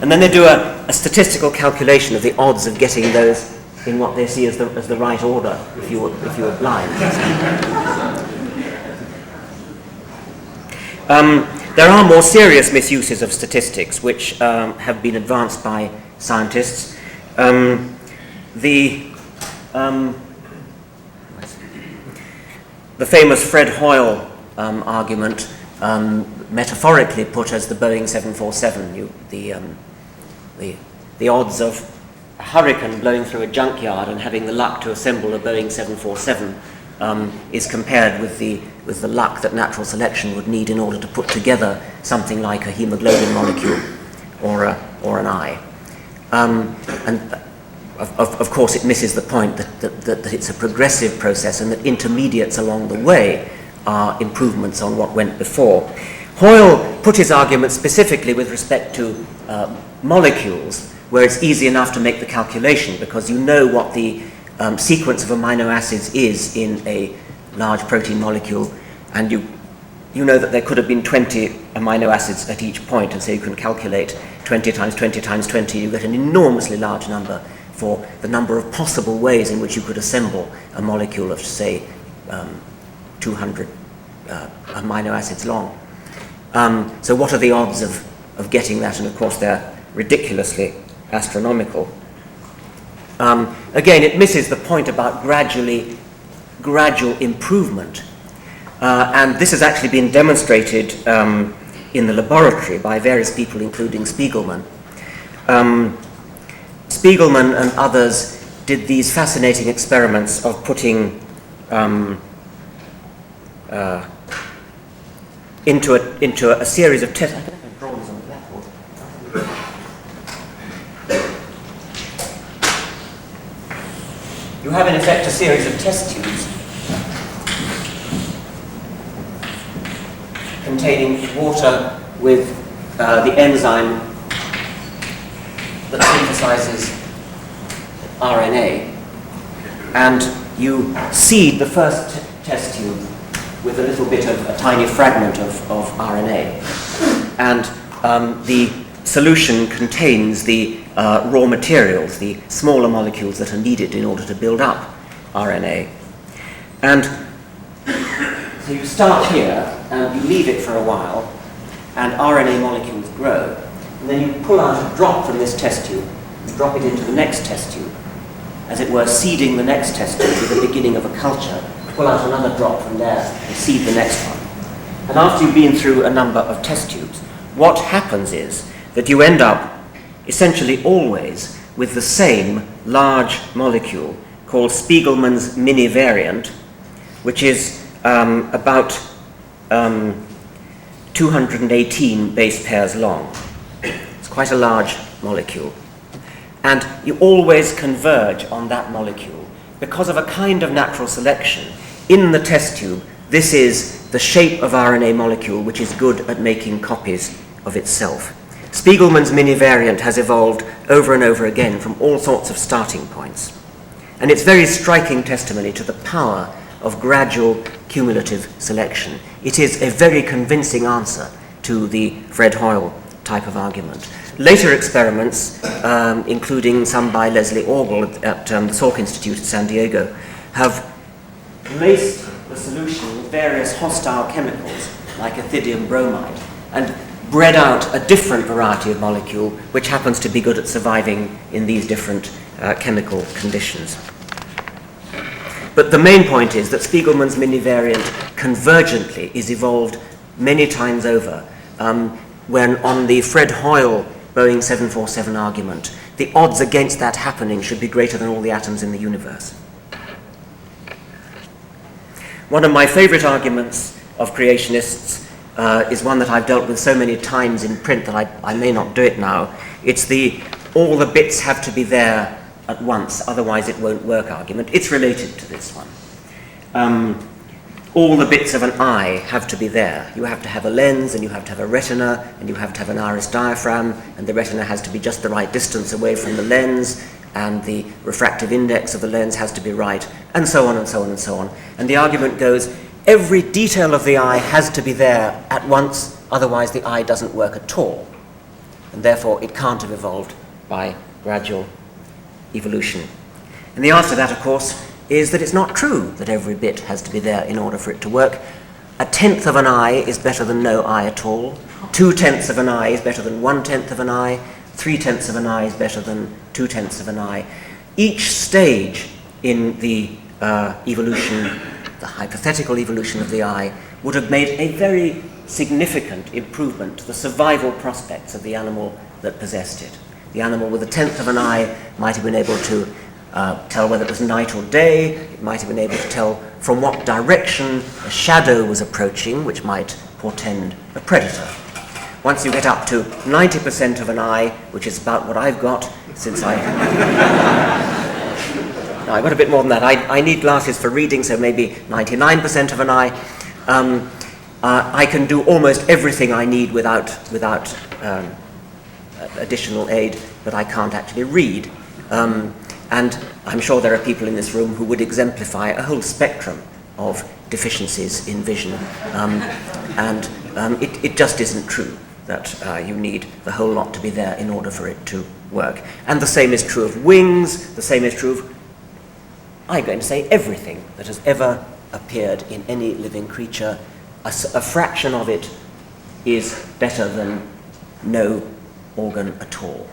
And then they do a statistical calculation of the odds of getting those in what they see as the right order, if you were blind. There are more serious misuses of statistics which have been advanced by scientists. The famous Fred Hoyle argument, metaphorically put as the Boeing 747, the odds of a hurricane blowing through a junkyard and having the luck to assemble a Boeing 747 is compared with the luck that natural selection would need in order to put together something like a hemoglobin molecule or an eye. And of course it misses the point that it's a progressive process and that intermediates along the way are improvements on what went before. Hoyle put his argument specifically with respect to molecules, where it's easy enough to make the calculation because you know what the sequence of amino acids is in a large protein molecule, and you know that there could have been 20 amino acids at each point, and so you can calculate 20 times 20 times 20, you get an enormously large number for the number of possible ways in which you could assemble a molecule of, say, 200 amino acids long. So what are the odds of getting that? And of course they're ridiculously astronomical. Again, it misses the point about gradual improvement. And this has actually been demonstrated in the laboratory by various people, including Spiegelman. Spiegelman and others did these fascinating experiments of putting into a series of tests. I don't know if I've drawn this on the blackboard. You have in effect a series of test tubes containing water with the enzyme that synthesizes RNA, and you seed the first test tube with a little bit of a tiny fragment of RNA, and the solution contains the raw materials, the smaller molecules that are needed in order to build up RNA. And so you start here and you leave it for a while, and RNA molecules grow, and then you pull out a drop from this test tube and drop it into the next test tube, as it were seeding the next test tube with the beginning of a culture. Pull out another drop from there and seed the next one. And after you've been through a number of test tubes, what happens is that you end up essentially always with the same large molecule called Spiegelman's mini variant, which is about 218 base pairs long. It's quite a large molecule. And you always converge on that molecule because of a kind of natural selection. In the test tube, this is the shape of RNA molecule which is good at making copies of itself. Spiegelman's mini variant has evolved over and over again from all sorts of starting points. And it's very striking testimony to the power of gradual cumulative selection. It is a very convincing answer to the Fred Hoyle type of argument. Later experiments, including some by Leslie Orgel at the Salk Institute at San Diego, have laced the solution with various hostile chemicals like ethidium bromide and bred out a different variety of molecule which happens to be good at surviving in these different chemical conditions. But the main point is that Spiegelman's mini variant convergently is evolved many times over, when on the Fred Hoyle Boeing 747 argument, the odds against that happening should be greater than all the atoms in the universe. One of my favorite arguments of creationists is one that I've dealt with so many times in print that I may not do it now. It's the all the bits have to be there at once, otherwise it won't work argument. It's related to this one. All the bits of an eye have to be there. You have to have a lens, and you have to have a retina, and you have to have an iris diaphragm, and the retina has to be just the right distance away from the lens, and the refractive index of the lens has to be right, and so on and so on and so on. And the argument goes, every detail of the eye has to be there at once, otherwise the eye doesn't work at all. And therefore it can't have evolved by gradual evolution. And the answer to that, of course, is that it's not true that every bit has to be there in order for it to work. 1/10 of an eye is better than no eye at all. 2/10 of an eye is better than 1/10 of an eye. 3/10 of an eye is better than 2/10 of an eye. Each stage in the evolution, the hypothetical evolution of the eye, would have made a very significant improvement to the survival prospects of the animal that possessed it. The animal with 1/10 of an eye might have been able to tell whether it was night or day. It might have been able to tell from what direction a shadow was approaching, which might portend a predator. Once you get up to 90% of an eye, which is about what I've got, since no, I've got a bit more than that. I need glasses for reading, so maybe 99% of an eye. I can do almost everything I need without additional aid, but I can't actually read. And I'm sure there are people in this room who would exemplify a whole spectrum of deficiencies in vision. It just isn't true that you need the whole lot to be there in order for it to work. And the same is true of wings, the same is true of, I'm going to say, everything that has ever appeared in any living creature. A fraction of it is better than no organ at all.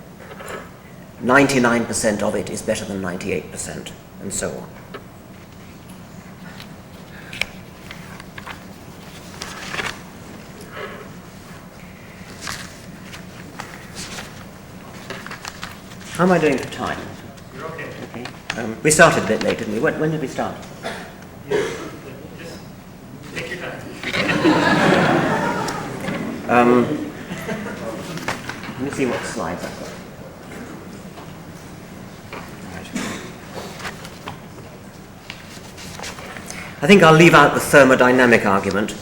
99% of it is better than 98%, and so on. How am I doing for time? You're okay. Okay. We started a bit late, didn't we? When did we start? Just take your time. Let me see what slides I've got. I think I'll leave out the thermodynamic argument.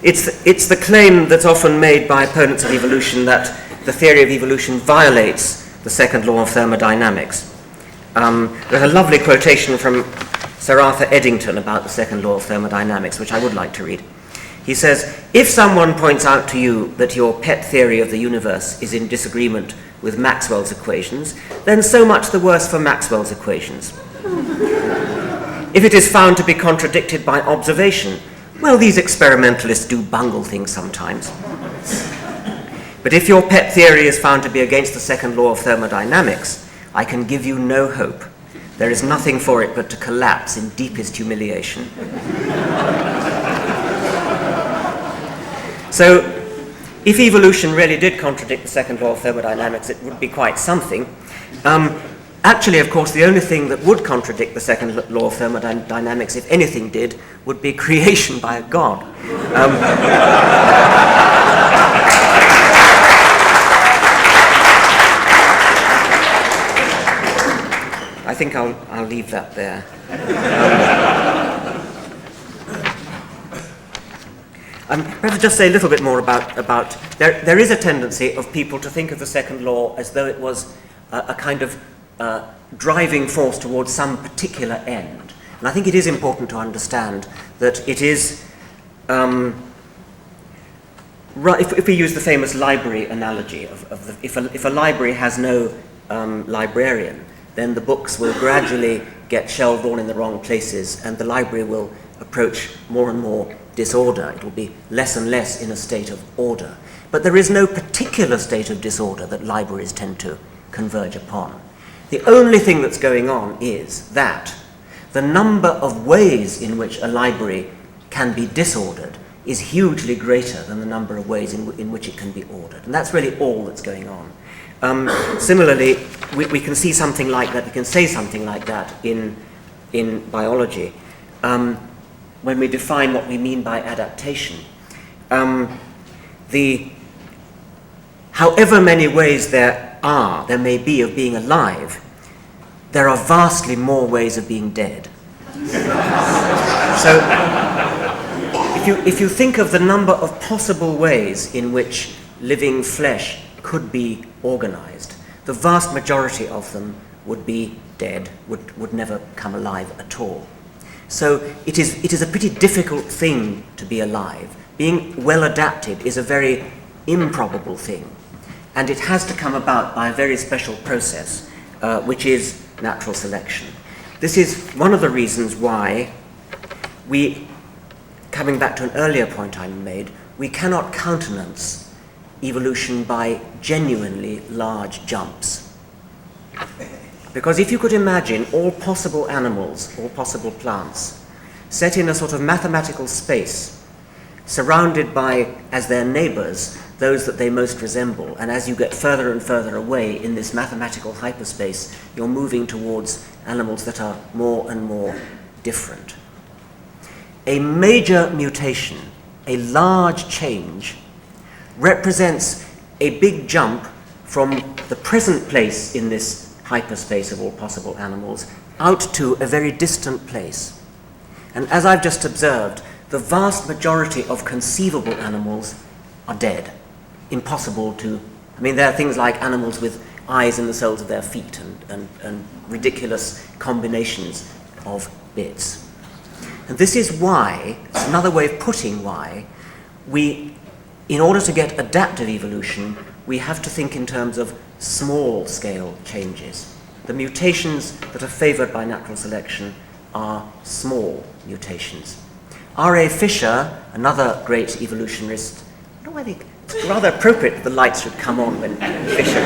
It's the claim that's often made by opponents of evolution that the theory of evolution violates the second law of thermodynamics. There's a lovely quotation from Sir Arthur Eddington about the second law of thermodynamics, which I would like to read. He says, if someone points out to you that your pet theory of the universe is in disagreement with Maxwell's equations, then so much the worse for Maxwell's equations. If it is found to be contradicted by observation, well, these experimentalists do bungle things sometimes. But if your pet theory is found to be against the second law of thermodynamics, I can give you no hope. There is nothing for it but to collapse in deepest humiliation. So, if evolution really did contradict the second law of thermodynamics, it would be quite something. Actually, of course, the only thing that would contradict the second law of thermodynamics, if anything did, would be creation by a god. I think I'll leave that there. Perhaps just say a little bit more about there is a tendency of people to think of the second law as though it was a kind of driving force towards some particular end. And I think it is important to understand that it is, if we use the famous library analogy, if a library has no librarian, then the books will gradually get shelved all in the wrong places, and the library will approach more and more disorder. It will be less and less in a state of order. But there is no particular state of disorder that libraries tend to converge upon. The only thing that's going on is that the number of ways in which a library can be disordered is hugely greater than the number of ways in which it can be ordered. And that's really all that's going on. Similarly, we can see something like that, we can say something like that in biology. when we define what we mean by adaptation. However many ways there may be of being alive, there are vastly more ways of being dead. So, if you think of the number of possible ways in which living flesh could be organized, the vast majority of them would be dead, would never come alive at all. So it is a pretty difficult thing to be alive. Being well adapted is a very improbable thing, and it has to come about by a very special process, which is natural selection. This is one of the reasons why coming back to an earlier point I made, we cannot countenance evolution by genuinely large jumps. Because if you could imagine all possible animals, all possible plants, set in a sort of mathematical space, surrounded by, as their neighbors, those that they most resemble, and as you get further and further away in this mathematical hyperspace, you're moving towards animals that are more and more different. A major mutation, a large change, represents a big jump from the present place in this hyperspace of all possible animals out to a very distant place. And as I've just observed, the vast majority of conceivable animals are dead. Impossible to... there are things like animals with eyes in the soles of their feet and ridiculous combinations of bits. And this is why, it's another way of putting why, in order to get adaptive evolution, we have to think in terms of small-scale changes. The mutations that are favored by natural selection are small mutations. R.A. Fisher, another great evolutionist, I think it's rather appropriate that the lights should come on when Fisher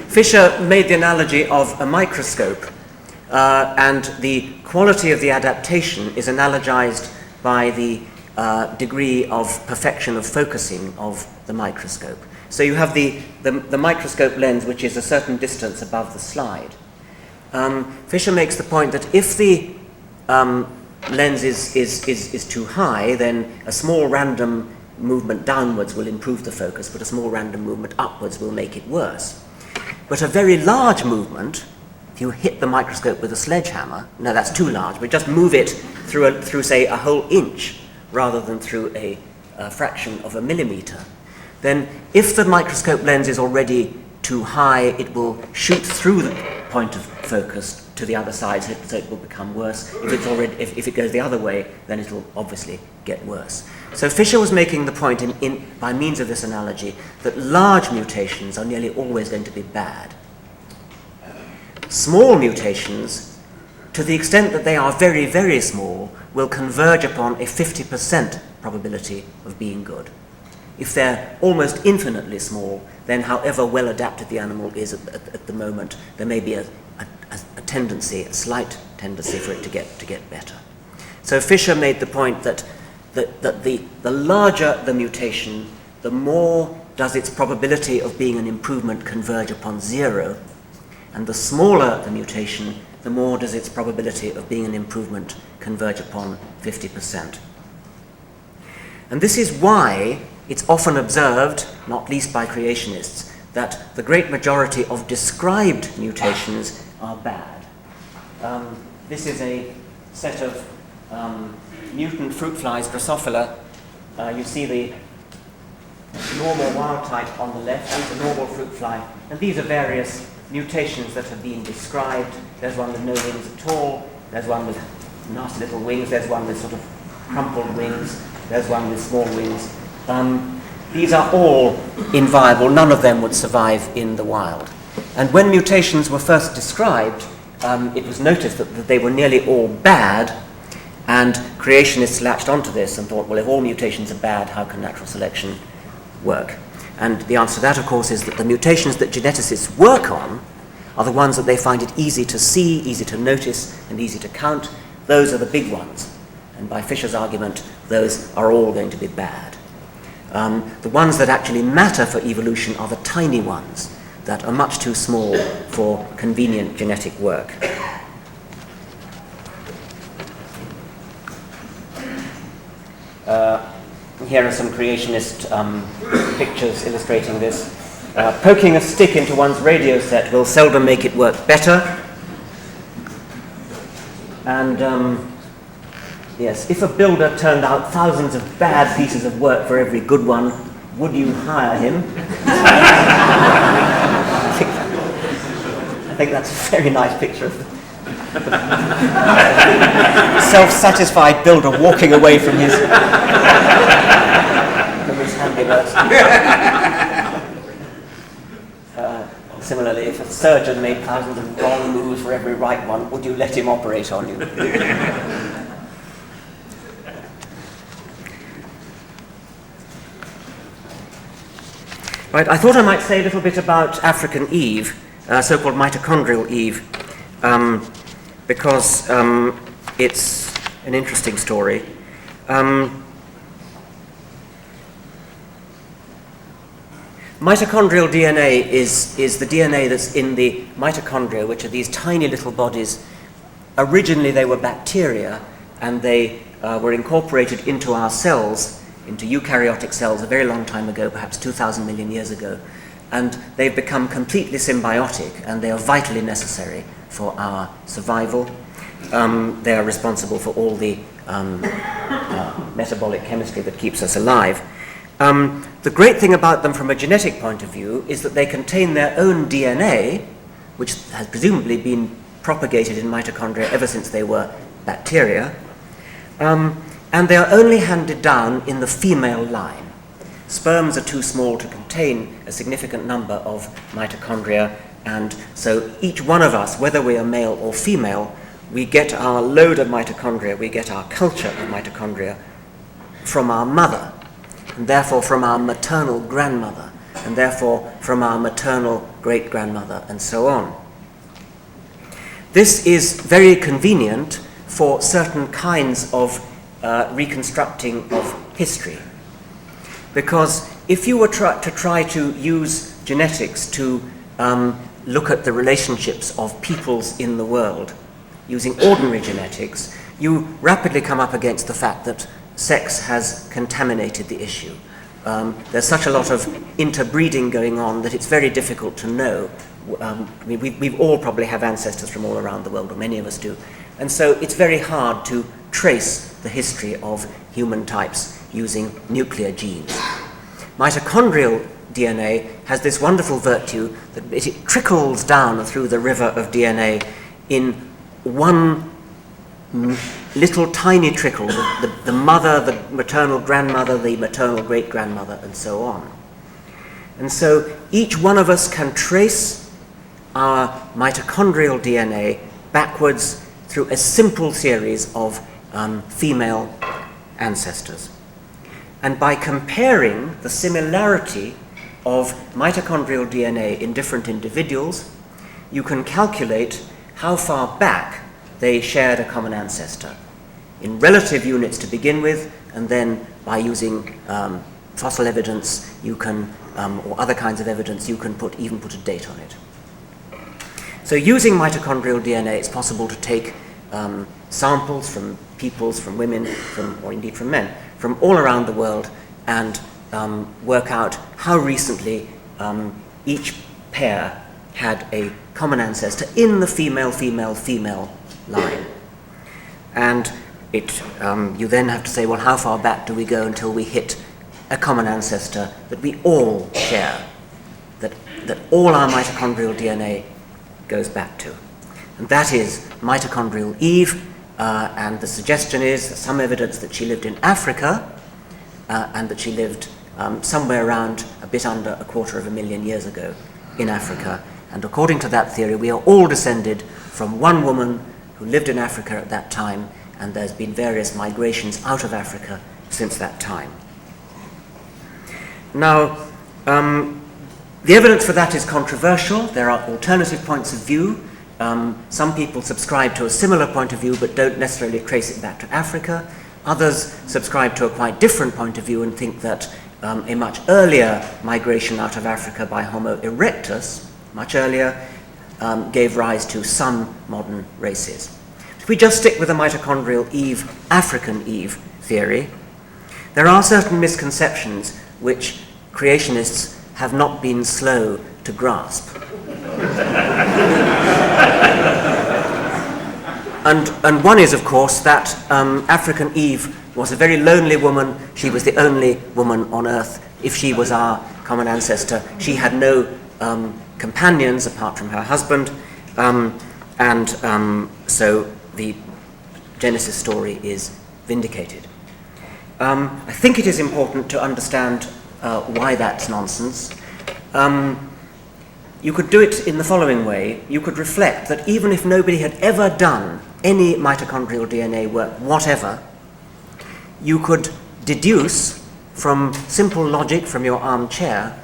Fisher made the analogy of a microscope, and the quality of the adaptation is analogized by the degree of perfection of focusing of the microscope. So you have the microscope lens, which is a certain distance above the slide. Fisher makes the point that if the lens is too high, then a small random movement downwards will improve the focus, but a small random movement upwards will make it worse. But a very large movement, if you hit the microscope with a sledgehammer, no, that's too large, but just move it through say, a whole inch rather than through a fraction of a millimeter, then if the microscope lens is already too high, it will shoot through the point of focus to the other side, so it will become worse. If it goes the other way, then it will obviously get worse. So Fisher was making the point by means of this analogy that large mutations are nearly always going to be bad. Small mutations, to the extent that they are very, very small, will converge upon a 50% probability of being good. If they're almost infinitely small, then however well adapted the animal is at the moment, there may be a slight tendency for it to get better. So Fisher made the point that the larger the mutation, the more does its probability of being an improvement converge upon zero, and the smaller the mutation, the more does its probability of being an improvement converge upon 50%. And this is why it's often observed, not least by creationists, that the great majority of described mutations are bad. This is a set of mutant fruit flies, Drosophila. You see the normal wild type on the left, and the normal fruit fly. And these are various mutations that have been described. There's one with no wings at all. There's one with nasty little wings. There's one with sort of crumpled wings. There's one with small wings. These are all inviable. None of them would survive in the wild. And when mutations were first described, it was noticed that they were nearly all bad, and creationists latched onto this and thought, well, if all mutations are bad, how can natural selection work? And the answer to that, of course, is that the mutations that geneticists work on are the ones that they find it easy to see, easy to notice, and easy to count. Those are the big ones. And by Fisher's argument, those are all going to be bad. The ones that actually matter for evolution are the tiny ones that are much too small for convenient genetic work. here are some creationist pictures illustrating this. Poking a stick into one's radio set will seldom make it work better. And yes, if a builder turned out thousands of bad pieces of work for every good one, would you hire him? I think that's a very nice picture of the self-satisfied builder walking away from his handiworks. Similarly, if a surgeon made thousands of wrong moves for every right one, would you let him operate on you? Right, I thought I might say a little bit about African Eve, so-called Mitochondrial Eve, because it's an interesting story. Mitochondrial DNA is the DNA that's in the mitochondria, which are these tiny little bodies. Originally they were bacteria, and they were incorporated into our cells, into eukaryotic cells a very long time ago, perhaps 2,000 million years ago. And they've become completely symbiotic, and they are vitally necessary for our survival. They are responsible for all the metabolic chemistry that keeps us alive. The great thing about them from a genetic point of view is that they contain their own DNA, which has presumably been propagated in mitochondria ever since they were bacteria, and they are only handed down in the female line. Sperms are too small to contain a significant number of mitochondria, and so each one of us, whether we are male or female, we get our load of mitochondria, we get our culture of mitochondria from our mother, and therefore from our maternal grandmother, and therefore from our maternal great-grandmother, and so on. This is very convenient for certain kinds of reconstructing of history. Because if you were to try to use genetics to look at the relationships of peoples in the world using ordinary genetics, you rapidly come up against the fact that sex has contaminated the issue. There's such a lot of interbreeding going on that it's very difficult to know. We all probably have ancestors from all around the world, or many of us do. And so it's very hard to trace the history of human types using nuclear genes. Mitochondrial DNA has this wonderful virtue that it trickles down through the river of DNA in one little tiny trickle, the mother, the maternal grandmother, the maternal great-grandmother, and so on. And so each one of us can trace our mitochondrial DNA backwards through a simple series of female ancestors. And by comparing the similarity of mitochondrial DNA in different individuals, you can calculate how far back they shared a common ancestor in relative units to begin with, and then by using fossil evidence, you can, or other kinds of evidence, you can even put a date on it. So using mitochondrial DNA, it's possible to take samples from peoples, from women, or indeed from men, from all around the world, and work out how recently each pair had a common ancestor in the female-female-female line. And you then have to say, well, how far back do we go until we hit a common ancestor that we all share, that all our mitochondrial DNA goes back to. And that is Mitochondrial Eve, and the suggestion is some evidence that she lived in Africa, and that she lived somewhere around a bit under 250,000 years ago in Africa. And according to that theory, we are all descended from one woman who lived in Africa at that time, and there's been various migrations out of Africa since that time. Now, the evidence for that is controversial. There are alternative points of view. Some people subscribe to a similar point of view but don't necessarily trace it back to Africa. Others subscribe to a quite different point of view and think that a much earlier migration out of Africa by Homo erectus, much earlier, gave rise to some modern races. If we just stick with the mitochondrial Eve, African Eve theory, there are certain misconceptions which creationists have not been slow to grasp. And one is, of course, that African Eve was a very lonely woman. She was the only woman on Earth. If she was our common ancestor, she had no companions apart from her husband, so the Genesis story is vindicated. I think it is important to understand why that's nonsense. You could do it in the following way. You could reflect that even if nobody had ever done any mitochondrial DNA work whatever, you could deduce from simple logic from your armchair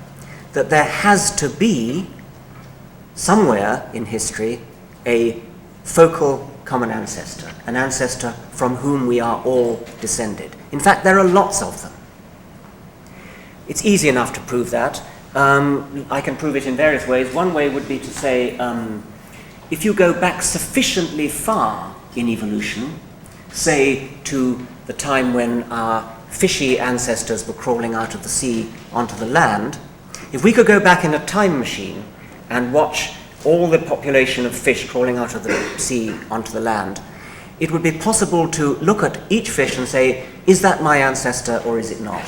that there has to be somewhere in history a focal common ancestor, an ancestor from whom we are all descended. In fact, there are lots of them. It's easy enough to prove that. I can prove it in various ways. One way would be to say, if you go back sufficiently far in evolution, say to the time when our fishy ancestors were crawling out of the sea onto the land, if we could go back in a time machine and watch all the population of fish crawling out of the sea onto the land, it would be possible to look at each fish and say, is that my ancestor or is it not?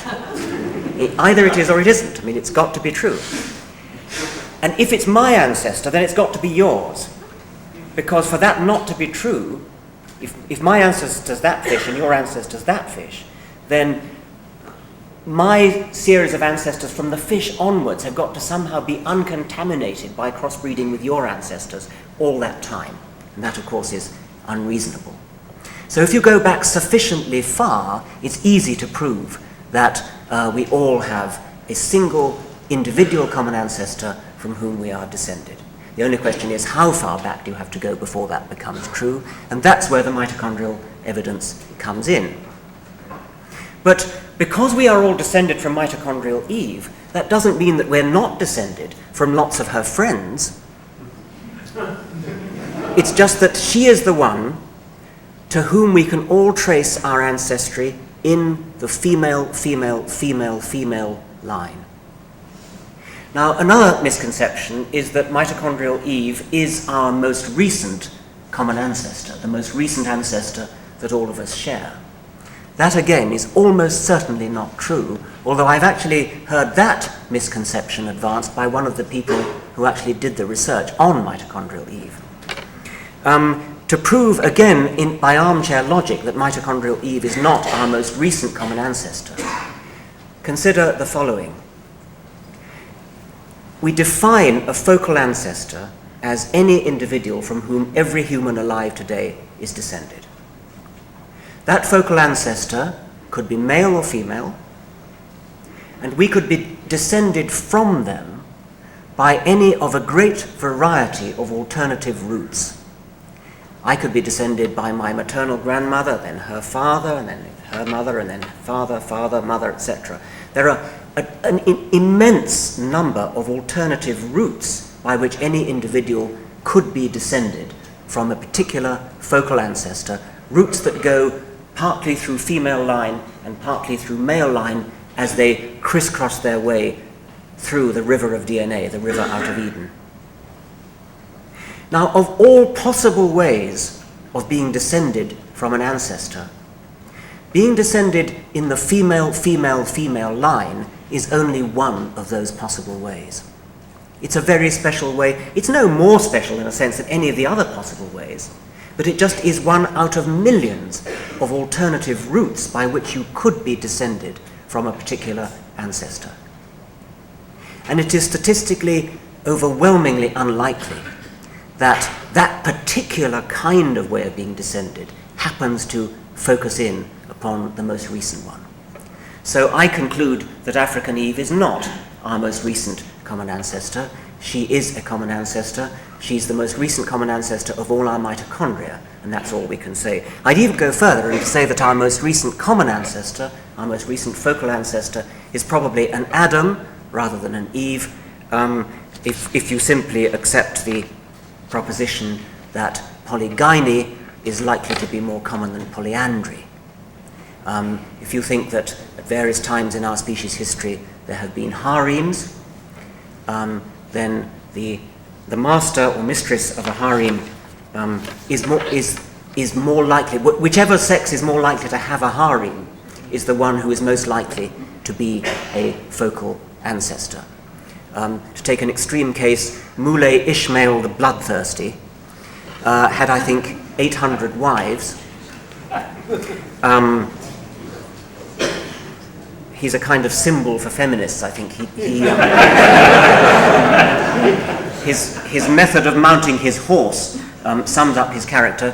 Either it is or it isn't. I mean, it's got to be true. And if it's my ancestor, then it's got to be yours. Because for that not to be true, if my ancestor's that fish and your ancestor's that fish, then my series of ancestors from the fish onwards have got to somehow be uncontaminated by crossbreeding with your ancestors all that time. And that, of course, is unreasonable. So if you go back sufficiently far, it's easy to prove that we all have a single individual common ancestor from whom we are descended. The only question is, how far back do you have to go before that becomes true? And that's where the mitochondrial evidence comes in. But because we are all descended from mitochondrial Eve, that doesn't mean that we're not descended from lots of her friends. It's just that she is the one to whom we can all trace our ancestry in the female line. Now, another misconception is that mitochondrial Eve is our most recent common ancestor, the most recent ancestor that all of us share. That, again, is almost certainly not true, although I've actually heard that misconception advanced by one of the people who actually did the research on mitochondrial Eve. To prove, again, by armchair logic, that mitochondrial Eve is not our most recent common ancestor, consider the following. We define a focal ancestor as any individual from whom every human alive today is descended. That focal ancestor could be male or female, and we could be descended from them by any of a great variety of alternative routes. I could be descended by my maternal grandmother, then her father, and then her mother, and then father, father, mother, etc. There are an immense number of alternative routes by which any individual could be descended from a particular focal ancestor, routes that go partly through female line and partly through male line as they crisscross their way through the river of DNA, the river out of Eden. Now, of all possible ways of being descended from an ancestor, being descended in the female line is only one of those possible ways. It's a very special way. It's no more special in a sense than any of the other possible ways, but it just is one out of millions of alternative routes by which you could be descended from a particular ancestor. And it is statistically overwhelmingly unlikely that that particular kind of way of being descended happens to focus in upon the most recent one. So I conclude that African Eve is not our most recent common ancestor. She is a common ancestor. She's the most recent common ancestor of all our mitochondria, and that's all we can say. I'd even go further and say that our most recent common ancestor, our most recent focal ancestor, is probably an Adam rather than an Eve, if you simply accept the proposition that polygyny is likely to be more common than polyandry. If you think that at various times in our species history there have been harems, then the master or mistress of a harem is more likely, whichever sex is more likely to have a harem, is the one who is most likely to be a focal ancestor. To take an extreme case, Muley Ishmael the Bloodthirsty had, I think, 800 wives. He's a kind of symbol for feminists, I think. His method of mounting his horse sums up his character.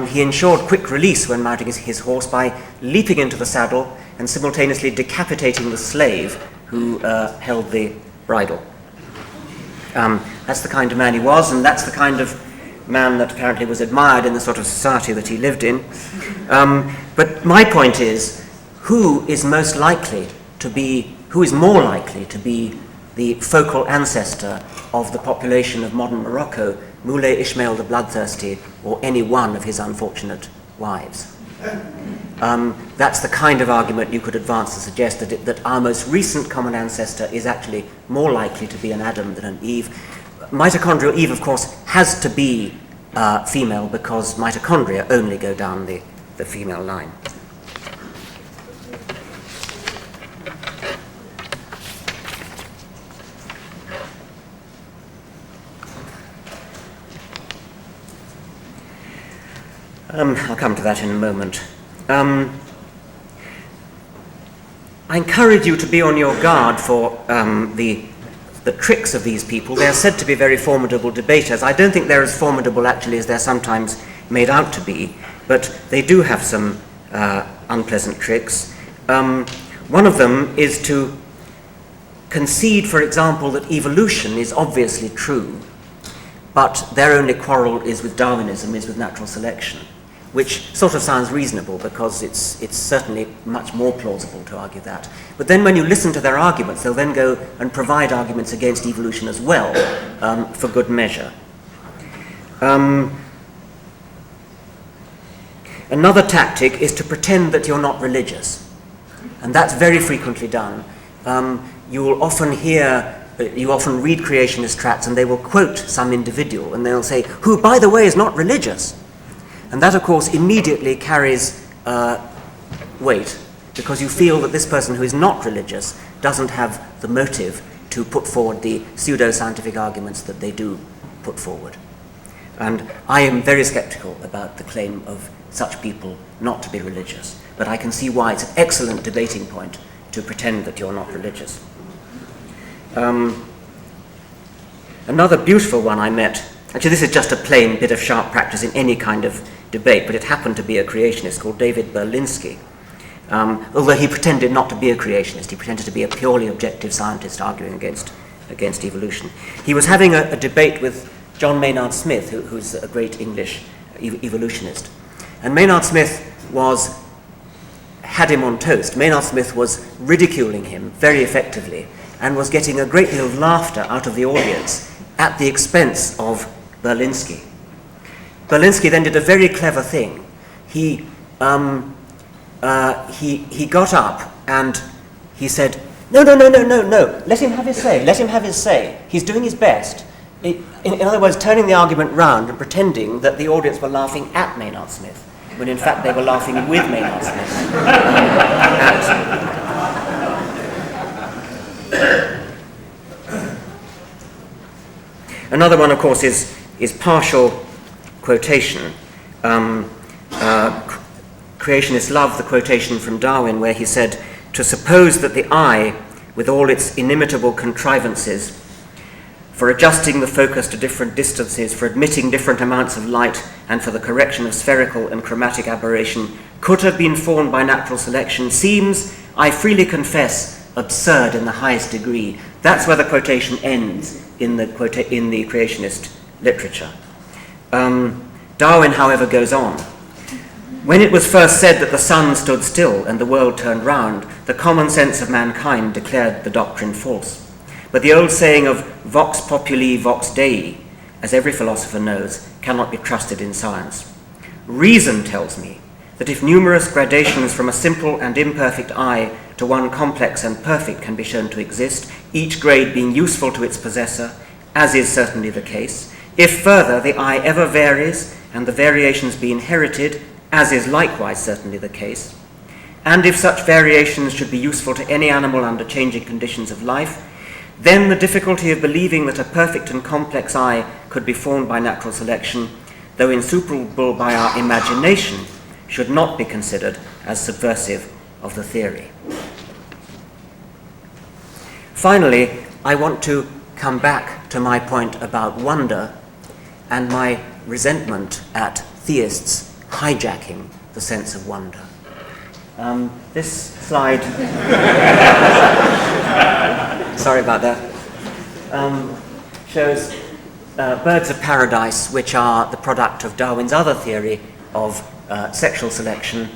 He ensured quick release when mounting his horse by leaping into the saddle and simultaneously decapitating the slave who held the bridle. That's the kind of man he was, and that's the kind of man that apparently was admired in the sort of society that he lived in. But my point is, who is more likely to be the focal ancestor of the population of modern Morocco, Muley Ishmael the Bloodthirsty, or any one of his unfortunate wives? That's the kind of argument you could advance to suggest that our most recent common ancestor is actually more likely to be an Adam than an Eve. Mitochondrial Eve, of course, has to be female because mitochondria only go down the female line. I'll come to that in a moment. I encourage you to be on your guard for the tricks of these people. They are said to be very formidable debaters. I don't think they're as formidable actually as they're sometimes made out to be, but they do have some unpleasant tricks. One of them is to concede, for example, that evolution is obviously true, but their only quarrel is with Darwinism, is with natural selection, which sort of sounds reasonable because it's certainly much more plausible to argue that. But then when you listen to their arguments, they'll then go and provide arguments against evolution as well, for good measure. Another tactic is to pretend that you're not religious, and that's very frequently done. You will often read creationist tracts and they will quote some individual and they'll say, who, by the way, is not religious. And that, of course, immediately carries weight, because you feel that this person who is not religious doesn't have the motive to put forward the pseudo-scientific arguments that they do put forward. And I am very skeptical about the claim of such people not to be religious, but I can see why it's an excellent debating point to pretend that you're not religious. Another beautiful one I met, actually this is just a plain bit of sharp practice in any kind of debate, but it happened to be a creationist called David Berlinski. Although he pretended not to be a creationist, he pretended to be a purely objective scientist arguing against evolution. He was having a debate with John Maynard Smith, who's a great English evolutionist. And Maynard Smith had him on toast. Maynard Smith was ridiculing him very effectively and was getting a great deal of laughter out of the audience at the expense of Berlinski. Berlinski then did a very clever thing. He got up and he said, no, let him have his say, he's doing his best. In other words, turning the argument round and pretending that the audience were laughing at Maynard Smith, when in fact they were laughing with Maynard Smith. Another one, of course, is partial quotation. Creationists love the quotation from Darwin where he said, to suppose that the eye, with all its inimitable contrivances for adjusting the focus to different distances, for admitting different amounts of light, and for the correction of spherical and chromatic aberration, could have been formed by natural selection, seems, I freely confess, absurd in the highest degree. That's where the quotation ends in the creationist literature. Darwin, however, goes on. When it was first said that the sun stood still and the world turned round, the common sense of mankind declared the doctrine false. But the old saying of vox populi, vox Dei, as every philosopher knows, cannot be trusted in science. Reason tells me that if numerous gradations from a simple and imperfect I to one complex and perfect can be shown to exist, each grade being useful to its possessor, as is certainly the case, if further the I ever varies and the variations be inherited, as is likewise certainly the case, and if such variations should be useful to any animal under changing conditions of life, then the difficulty of believing that a perfect and complex I could be formed by natural selection, though insuperable by our imagination, should not be considered as subversive of the theory. Finally, I want to come back to my point about wonder and my resentment at theists hijacking the sense of wonder. This slide, sorry about that, shows birds of paradise, which are the product of Darwin's other theory of sexual selection,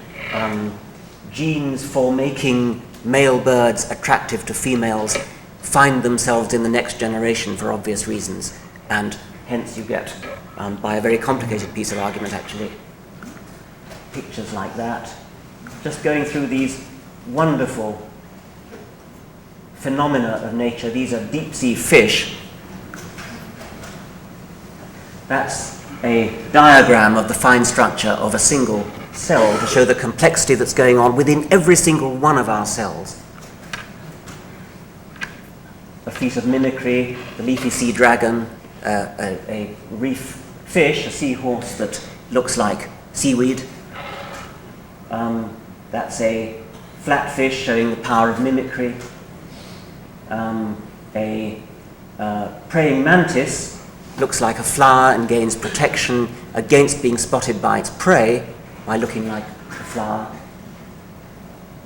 genes for making male birds attractive to females find themselves in the next generation for obvious reasons, and hence you get, by a very complicated piece of argument actually, pictures like that, just going through these wonderful phenomena of nature. These are deep-sea fish. That's a diagram of the fine structure of a single cell to show the complexity that's going on within every single one of our cells. A piece of mimicry, the leafy sea dragon, a reef fish, a seahorse that looks like seaweed. That's a flatfish showing the power of mimicry. A praying mantis looks like a flower and gains protection against being spotted by its prey by looking like a flower.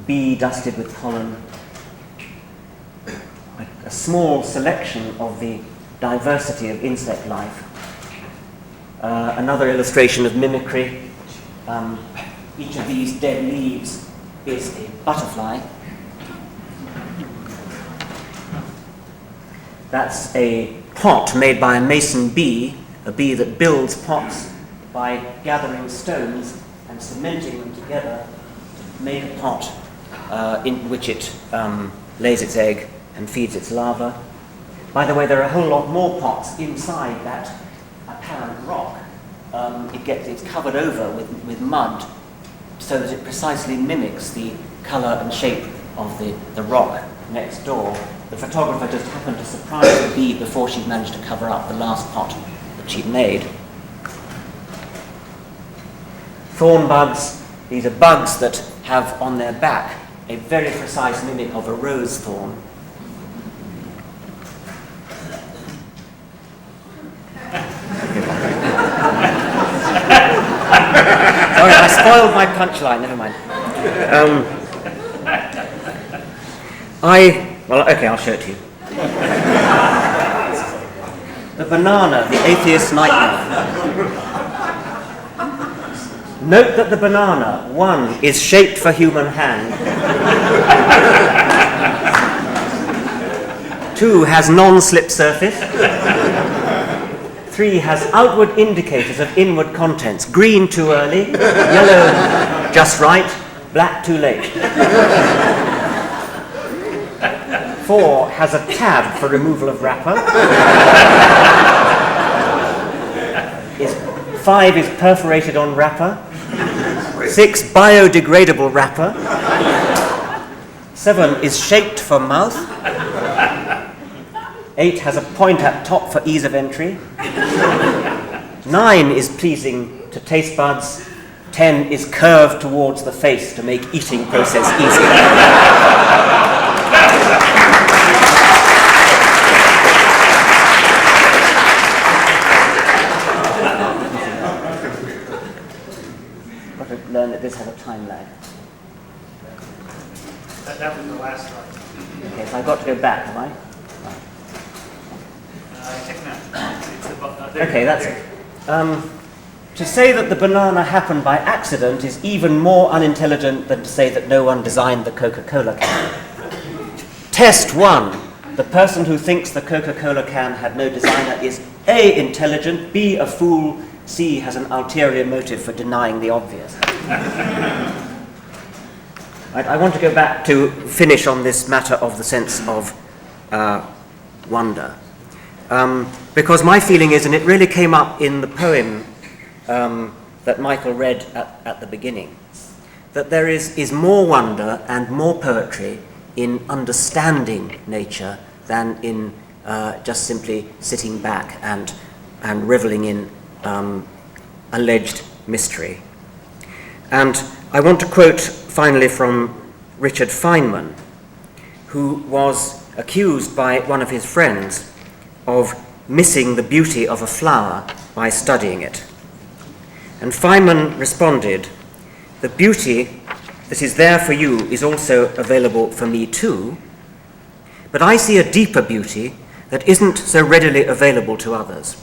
Bee dusted with pollen. A small selection of the diversity of insect life. Another illustration of mimicry. Each of these dead leaves is a butterfly. That's a pot made by a mason bee, a bee that builds pots by gathering stones and cementing them together to make a pot in which it lays its egg and feeds its larva. By the way, there are a whole lot more pots inside that apparent rock. It's covered over with mud so that it precisely mimics the colour and shape of the rock next door. The photographer just happened to surprise the bee before she'd managed to cover up the last pot that she'd made. Thorn bugs, these are bugs that have on their back a very precise mimic of a rose thorn. Sorry, I spoiled my punchline, never mind. I'll show it to you. The banana, the atheist's nightmare. Note that the banana, 1, is shaped for human hand. 2, has non-slip surface. 3, has outward indicators of inward contents. Green too early, yellow just right, black too late. 4, has a tab for removal of wrapper. 5 is perforated on wrapper. 6, biodegradable wrapper. 7 is shaped for mouth. 8 has a point at top for ease of entry. 9 is pleasing to taste buds. 10 is curved towards the face to make eating process easier. Got to learn that this has a time lag. That was the last slide. Okay, so I've got to go back, have I? Okay, that's it. To say that the banana happened by accident is even more unintelligent than to say that no one designed the Coca-Cola can. Test 1. The person who thinks the Coca-Cola can had no designer is A, intelligent, B, a fool, C has an ulterior motive for denying the obvious. I want to go back to finish on this matter of the sense of wonder. Because my feeling is, and it really came up in the poem that Michael read at the beginning, that there is more wonder and more poetry in understanding nature than in just simply sitting back and reveling in alleged mystery. And I want to quote finally from Richard Feynman, who was accused by one of his friends of missing the beauty of a flower by studying it. And Feynman responded, "The beauty that is there for you is also available for me too, but I see a deeper beauty that isn't so readily available to others.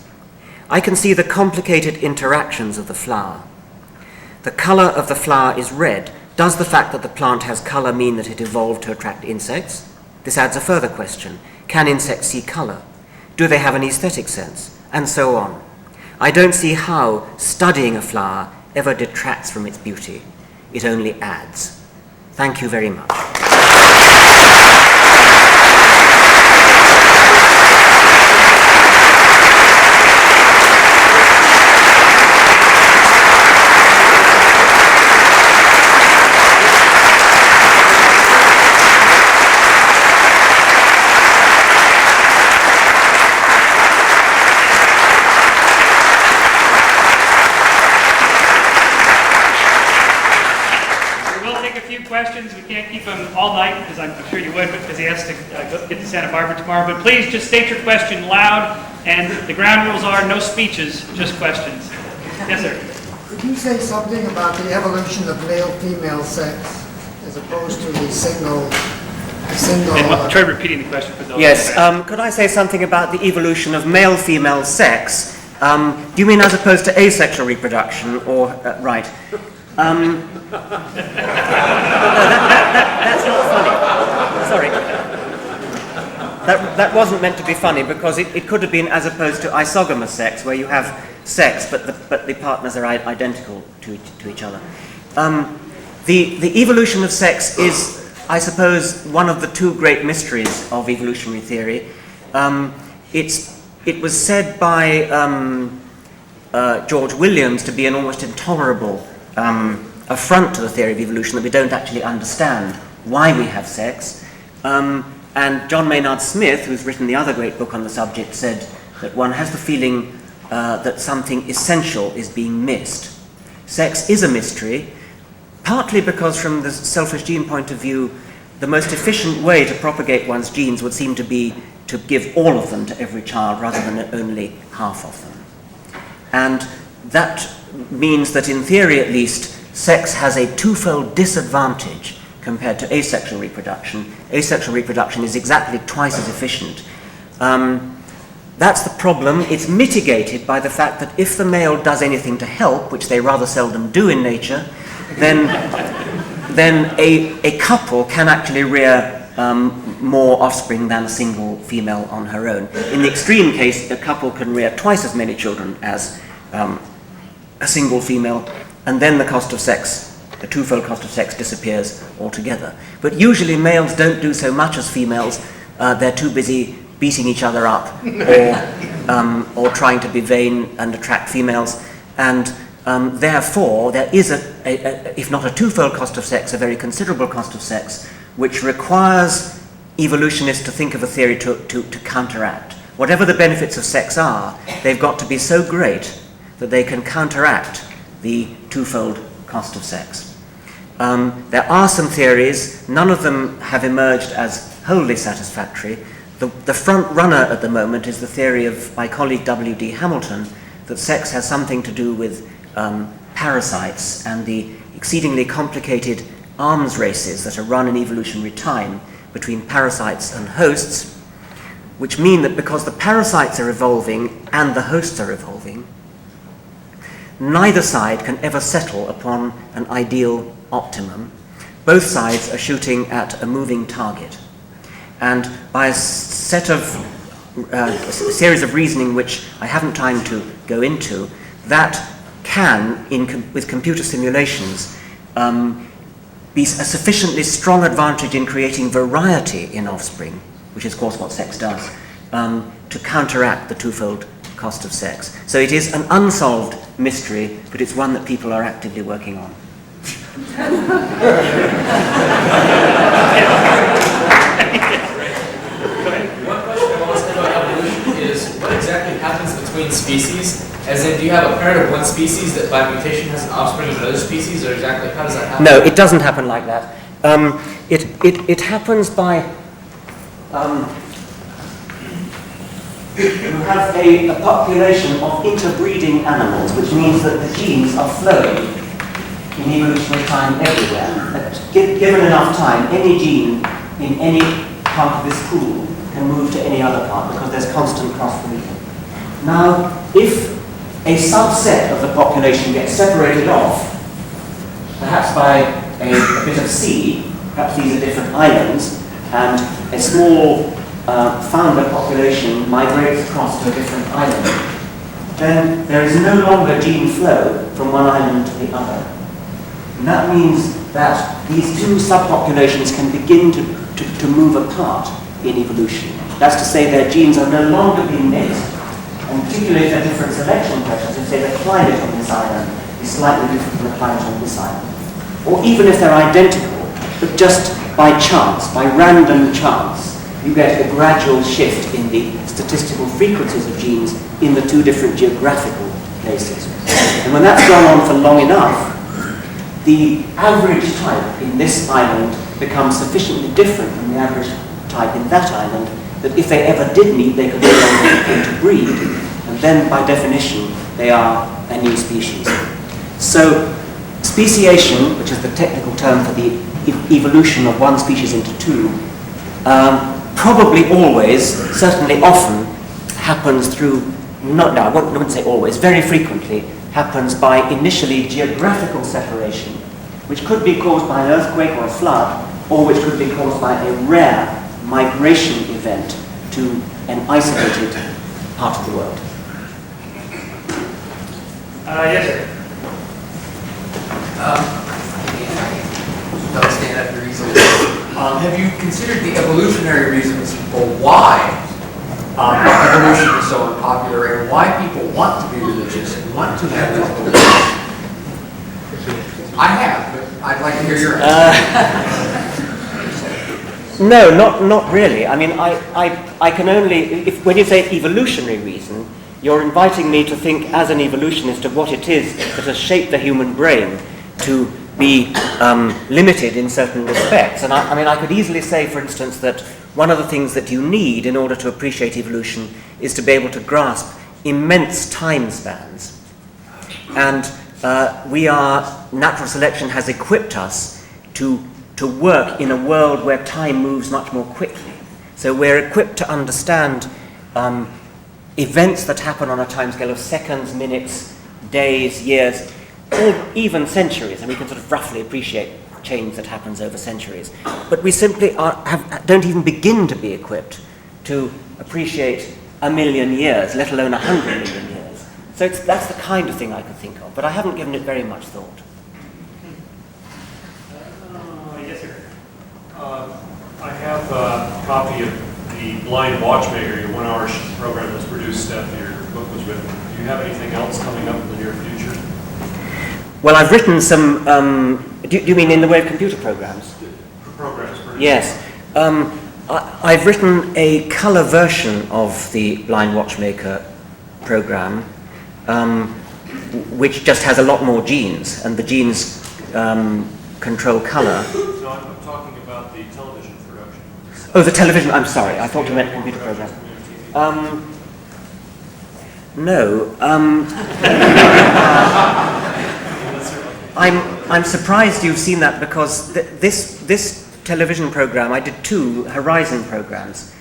I can see the complicated interactions of the flower. The color of the flower is red. Does the fact that the plant has color mean that it evolved to attract insects? This adds a further question. Can insects see color? Do they have an aesthetic sense? And so on. I don't see how studying a flower ever detracts from its beauty. It only adds." Thank you very much. Questions. We can't keep him all night, because I'm sure you would, because he has to get to Santa Barbara tomorrow. But please just state your question loud, and the ground rules are no speeches, just questions. Yes, sir. Could you say something about the evolution of male-female sex as opposed to the single? Try repeating the question for those. Yes. Could I say something about the evolution of male-female sex? Do you mean as opposed to asexual reproduction, or right? That's not funny. Sorry. That wasn't meant to be funny, because it could have been as opposed to isogamous sex, where you have sex but the partners are identical to each other. The evolution of sex is, I suppose, one of the two great mysteries of evolutionary theory. It was said by George Williams to be an almost intolerable affront to the theory of evolution, that we don't actually understand why we have sex. And John Maynard Smith, who's written the other great book on the subject, said that one has the feeling that something essential is being missed. Sex is a mystery, partly because from the selfish gene point of view, the most efficient way to propagate one's genes would seem to be to give all of them to every child rather than only half of them. And that means that, in theory at least, sex has a twofold disadvantage compared to asexual reproduction. Asexual reproduction is exactly twice as efficient. That's the problem. It's mitigated by the fact that if the male does anything to help, which they rather seldom do in nature, then a couple can actually rear more offspring than a single female on her own. In the extreme case, a couple can rear twice as many children as a single female, and then the cost of sex, the twofold cost of sex, disappears altogether. But usually males don't do so much as females. They're too busy beating each other up or trying to be vain and attract females, and therefore there is if not a twofold cost of sex, a very considerable cost of sex, which requires evolutionists to think of a theory to counteract. Whatever the benefits of sex are, they've got to be so great that they can counteract the twofold cost of sex. There are some theories, none of them have emerged as wholly satisfactory. The front runner at the moment is the theory of my colleague W.D. Hamilton, that sex has something to do with parasites and the exceedingly complicated arms races that are run in evolutionary time between parasites and hosts, which mean that because the parasites are evolving and the hosts are evolving, neither side can ever settle upon an ideal optimum. Both sides are shooting at a moving target. And by a series of reasoning which I haven't time to go into, that can, with computer simulations, be a sufficiently strong advantage in creating variety in offspring, which is of course what sex does, to counteract the twofold cost of sex. So it is an unsolved mystery, but it's one that people are actively working on. One question I want to ask about evolution is, what exactly happens between species? As in, do you have a parent of one species that by mutation has an offspring of another species, or exactly how does that happen? No, it doesn't happen like that. It happens by you have a population of interbreeding animals, which means that the genes are flowing in evolutionary time everywhere. Given enough time, any gene in any part of this pool can move to any other part because there's constant cross-breeding. Now, if a subset of the population gets separated off, perhaps by a bit of sea, perhaps these are different islands, and a small founder population migrates across to a different island, then there is no longer gene flow from one island to the other. And that means that these two subpopulations can begin to move apart in evolution. That's to say their genes are no longer being mixed, and particularly if there are different selection pressures, if say the climate on this island is slightly different from the climate on this island. Or even if they're identical, but just by chance, by random chance, you get a gradual shift in the statistical frequencies of genes in the two different geographical places. And when that's gone on for long enough, the average type in this island becomes sufficiently different from the average type in that island that if they ever did meet, they could no longer interbreed, and then by definition, they are a new species. So, speciation, which is the technical term for the evolution of one species into two, probably always, certainly often, happens through, I wouldn't say always, very frequently, happens by initially geographical separation, which could be caused by an earthquake or a flood, or which could be caused by a rare migration event to an isolated part of the world. Yes, sir. Don't stand up for reasons. Have you considered the evolutionary reasons for why evolution is so unpopular and why people want to be religious and want to have these beliefs? I have, but I'd like to hear your answer. No, not really. I mean, I can only, when you say evolutionary reason, you're inviting me to think as an evolutionist of what it is that has shaped the human brain to be limited in certain respects. And I mean, I could easily say, for instance, that one of the things that you need in order to appreciate evolution is to be able to grasp immense time spans. And natural selection has equipped us to work in a world where time moves much more quickly. So we're equipped to understand events that happen on a timescale of seconds, minutes, days, years, or even centuries, and we can sort of roughly appreciate change that happens over centuries. But we simply don't even begin to be equipped to appreciate 1 million years, let alone 100 million years. So that's the kind of thing I could think of, but I haven't given it very much thought. Yes, sir. I have a copy of the Blind Watchmaker, your 1-hour program that was produced after your book was written. Do you have anything else coming up in the near future? Well, I've written some, do you mean in the way of computer programs? Programs. Yes. I've written a colour version of the Blind Watchmaker program, which just has a lot more genes, and the genes control colour. No, I'm talking about the television production. Oh, the television, I'm sorry, I thought you meant computer program. No. I'm surprised you've seen that because this television program, I did 2 Horizon programs.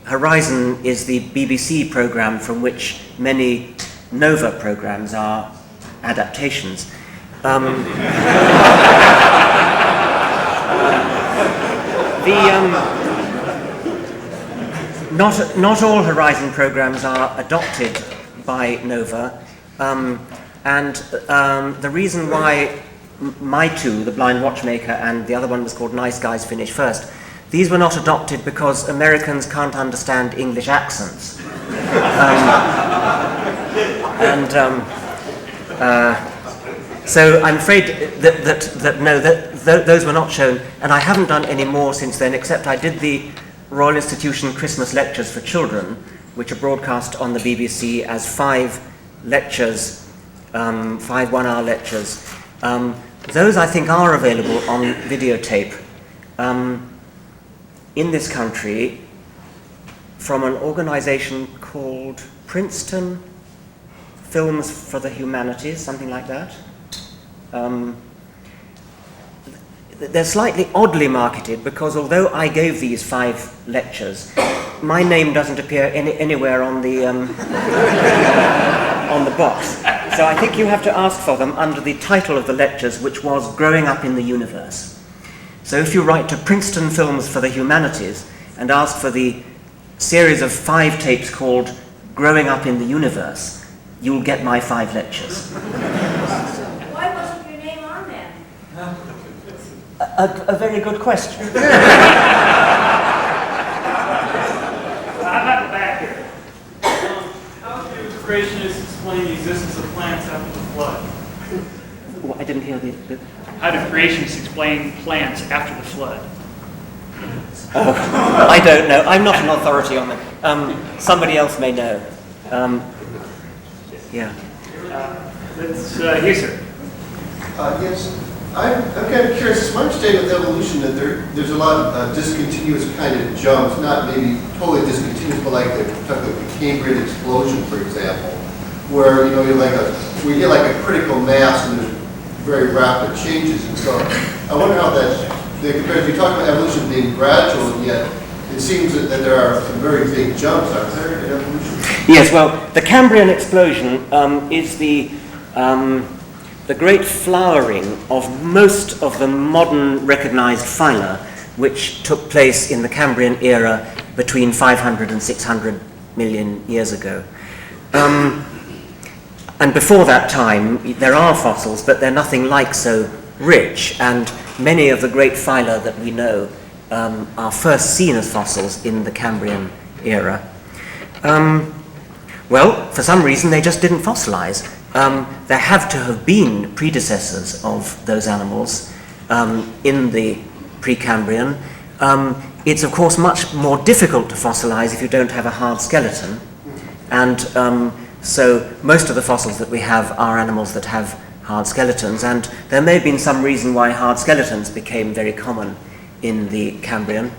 Horizon is the BBC program from which many Nova programs are adaptations. Not all Horizon programs are adopted by Nova. The reason why my two, the Blind Watchmaker and the other one was called Nice Guys Finish First, these were not adopted because Americans can't understand English accents. So I'm afraid that those were not shown, and I haven't done any more since then, except I did the Royal Institution Christmas Lectures for Children, which are broadcast on the BBC as 5 lectures, 5 one-hour lectures. Those, I think, are available on videotape in this country from an organization called Princeton Films for the Humanities, something like that. They're slightly oddly marketed because although I gave these 5 lectures, my name doesn't appear anywhere on the on the box. So I think you have to ask for them under the title of the lectures, which was Growing Up in the Universe. So if you write to Princeton Films for the Humanities and ask for the series of 5 tapes called Growing Up in the Universe, you'll get my 5 lectures. Why wasn't your name on there? A very good question. How about the back here? How do creationists explain the existence of plants after the flood? Oh, I didn't hear the... How do creationists explain plants after the flood? I don't know. I'm not an authority on that. Somebody else may know. Yeah. That's you, sir. Yes, I'm kind of curious. It's my understanding with evolution that there's a lot of discontinuous kind of jumps, not maybe totally discontinuous, but like the Cambrian explosion, for example, where you get like a critical mass and there's very rapid changes. And so I wonder how that compares. We talk about evolution being gradual, and yet it seems that there are some very big jumps, aren't there, in evolution? Yes, well, the Cambrian explosion is the great flowering of most of the modern recognized phyla, which took place in the Cambrian era between 500 and 600 million years ago. And before that time, there are fossils, but they're nothing like so rich, and many of the great phyla that we know are first seen as fossils in the Cambrian era. Well, for some reason, they just didn't fossilize. There have to have been predecessors of those animals in the Precambrian. It's, of course, much more difficult to fossilize if you don't have a hard skeleton. And so most of the fossils that we have are animals that have hard skeletons. And there may have been some reason why hard skeletons became very common in the Cambrian.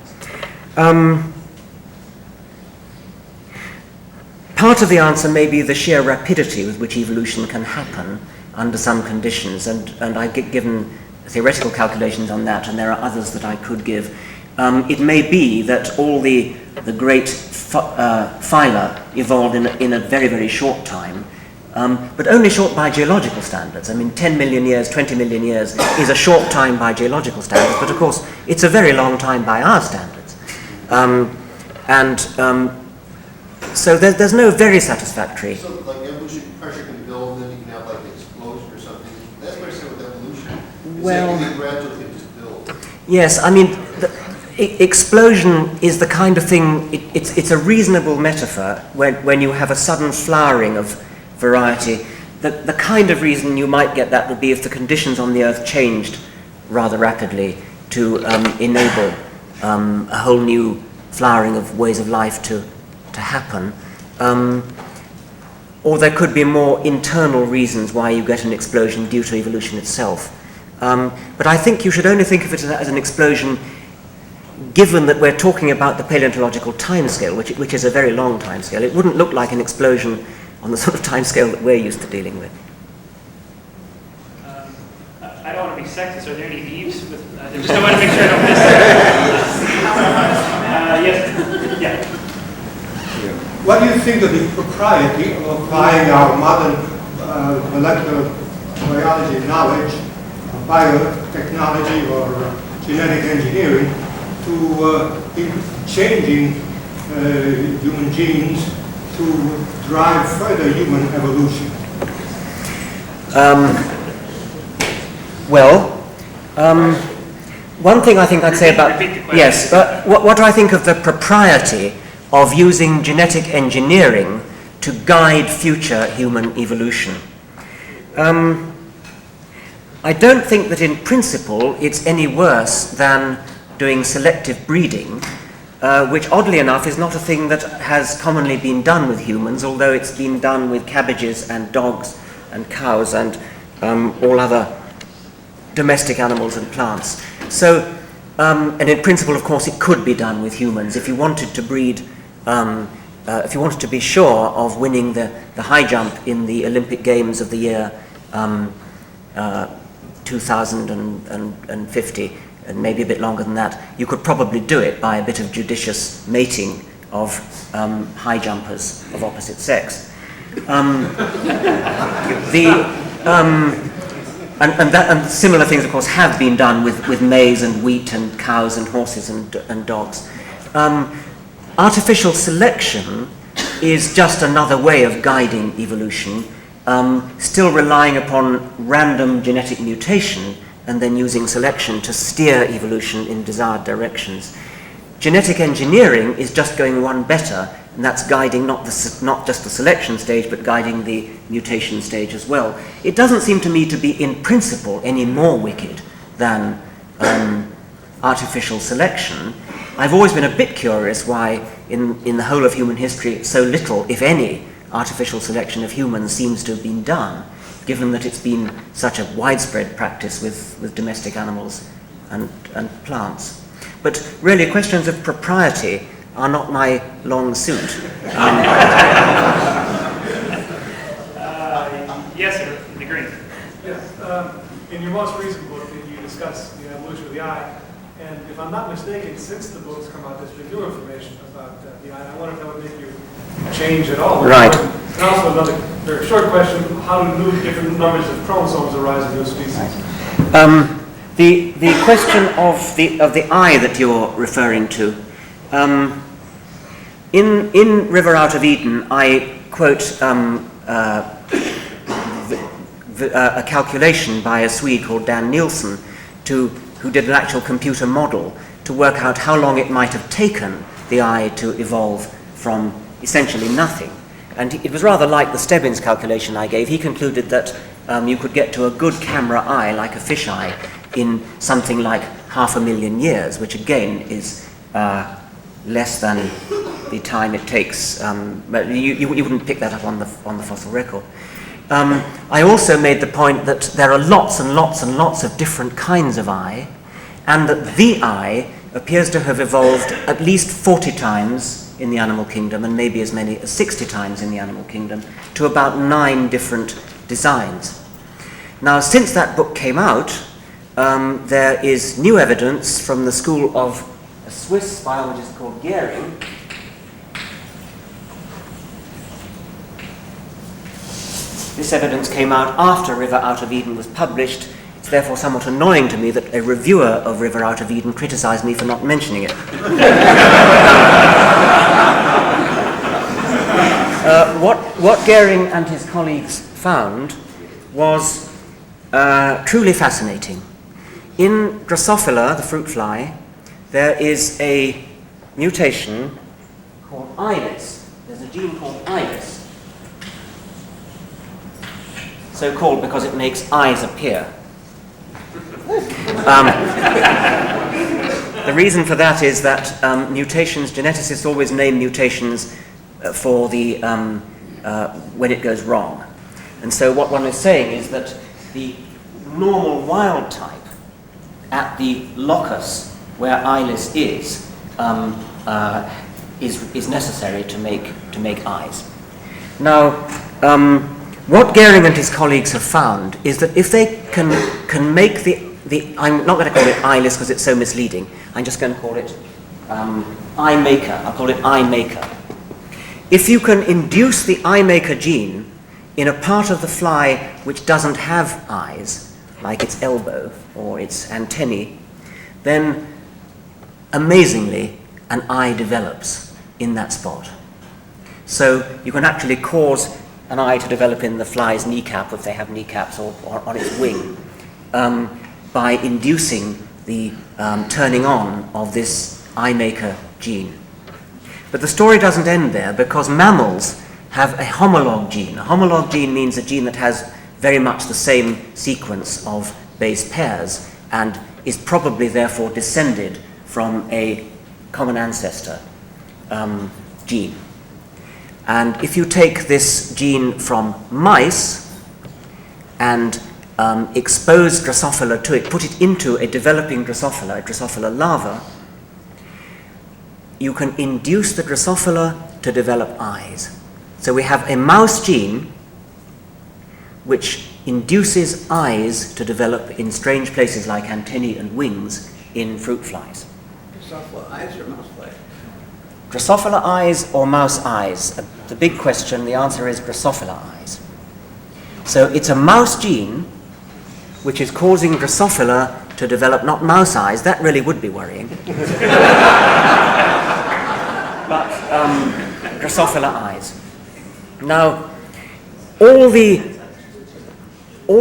Part of the answer may be the sheer rapidity with which evolution can happen under some conditions, and I've given theoretical calculations on that, and there are others that I could give. It may be that all the great phyla evolved in a very, very short time, but only short by geological standards. I mean, 10 million years, 20 million years is a short time by geological standards, but of course it's a very long time by our standards. So there's no very satisfactory. So like evolution, pressure can build, and then you can have like an explosion or something. That's what I said with evolution. Well, it can be gradual, it can just build. Yes, I mean, explosion is the kind of thing, it's a reasonable metaphor when you have a sudden flowering of variety. The kind of reason you might get that would be if the conditions on the Earth changed rather rapidly to enable a whole new flowering of ways of life to happen. Or there could be more internal reasons why you get an explosion due to evolution itself. But I think you should only think of it as an explosion given that we're talking about the paleontological timescale, which is a very long timescale. It wouldn't look like an explosion on the sort of timescale that we're used to dealing with. I don't want to be sexist. Are there any Eves? I just want to make sure I don't miss that. Yes. Yeah. What do you think of the propriety of applying our modern molecular biology knowledge, biotechnology, or genetic engineering to changing human genes to drive further human evolution? One thing I think I'd say about... Repeat the question. Yes, what do I think of the propriety of using genetic engineering to guide future human evolution? I don't think that in principle it's any worse than doing selective breeding, which oddly enough is not a thing that has commonly been done with humans, although it's been done with cabbages and dogs and cows and all other domestic animals and plants. So, and in principle, of course, it could be done with humans. If you wanted to breed, if you wanted to be sure of winning the high jump in the Olympic Games of the year 2050, and maybe a bit longer than that, you could probably do it by a bit of judicious mating of high jumpers of opposite sex. And similar things, of course, have been done with maize and wheat and cows and horses and dogs. Artificial selection is just another way of guiding evolution, still relying upon random genetic mutation and then using selection to steer evolution in desired directions. Genetic engineering is just going one better, and that's guiding not just the selection stage, but guiding the mutation stage as well. It doesn't seem to me to be, in principle, any more wicked than artificial selection. I've always been a bit curious why, in the whole of human history, so little, if any, artificial selection of humans seems to have been done, given that it's been such a widespread practice with domestic animals and plants. But really, questions of propriety are not my long suit. Yes, sir, in the green. Yes. In your most recent book, you discuss the evolution of the eye. And if I'm not mistaken, since the book's come out, there's been new information about the eye. I wonder if that would make you change at all. Right. And also another very short question, how do different numbers of chromosomes arise in new species? The question of the eye that you're referring to, in River Out of Eden, I quote a calculation by a Swede called Dan Nielsen, who did an actual computer model to work out how long it might have taken the eye to evolve from essentially nothing. And it was rather like the Stebbins calculation I gave. He concluded that you could get to a good camera eye, like a fish eye, in something like 500,000 years, which again is less than the time it takes. But you wouldn't pick that up on the fossil record. I also made the point that there are lots and lots and lots of different kinds of eye, and that the eye appears to have evolved at least 40 times in the animal kingdom, and maybe as many as 60 times in the animal kingdom, to about 9 different designs. Now, since that book came out, there is new evidence from the school of a Swiss biologist called Gehring. This evidence came out after River Out of Eden was published. It's therefore somewhat annoying to me that a reviewer of River Out of Eden criticized me for not mentioning it. What Gehring and his colleagues found was truly fascinating. In Drosophila, the fruit fly, there is a mutation called iris. There's a gene called iris. So called because it makes eyes appear. The reason for that is that mutations, geneticists always name mutations for the when it goes wrong. And so what one is saying is that the normal wild type at the locus where iris is necessary to make eyes. Now, what Gehring and his colleagues have found is that if they can make the I'm not going to call it eyeless because it's so misleading. I'm just going to call it eye maker. I'll call it eye maker. If you can induce the eye maker gene in a part of the fly which doesn't have eyes, like its elbow or its antennae, then amazingly an eye develops in that spot. So you can actually cause an eye to develop in the fly's kneecap, if they have kneecaps, or on its wing, by inducing the turning on of this eye maker gene. But the story doesn't end there, because mammals have a homolog gene. A homolog gene means a gene that has very much the same sequence of base pairs and is probably therefore descended from a common ancestor gene. And if you take this gene from mice and expose Drosophila to it, put it into a developing Drosophila, a Drosophila larva, you can induce the Drosophila to develop eyes. So we have a mouse gene which induces eyes to develop in strange places like antennae and wings in fruit flies. Drosophila eyes or mouse flies? Drosophila eyes or mouse eyes? The big question, the answer is Drosophila eyes. So it's a mouse gene which is causing Drosophila to develop not mouse eyes. That really would be worrying. But Drosophila eyes. Now, all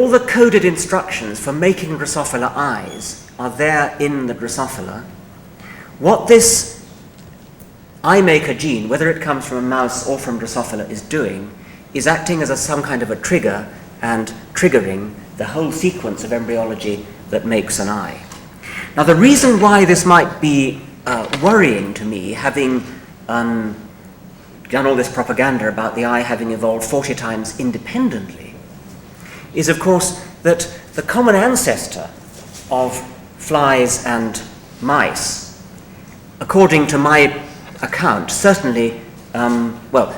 the coded instructions for making Drosophila eyes are there in the Drosophila. What this eye maker gene, whether it comes from a mouse or from Drosophila, is doing is acting as some kind of a trigger and triggering the whole sequence of embryology that makes an eye. Now, the reason why this might be worrying to me, having done all this propaganda about the eye having evolved 40 times independently, is of course that the common ancestor of flies and mice, according to my account, certainly,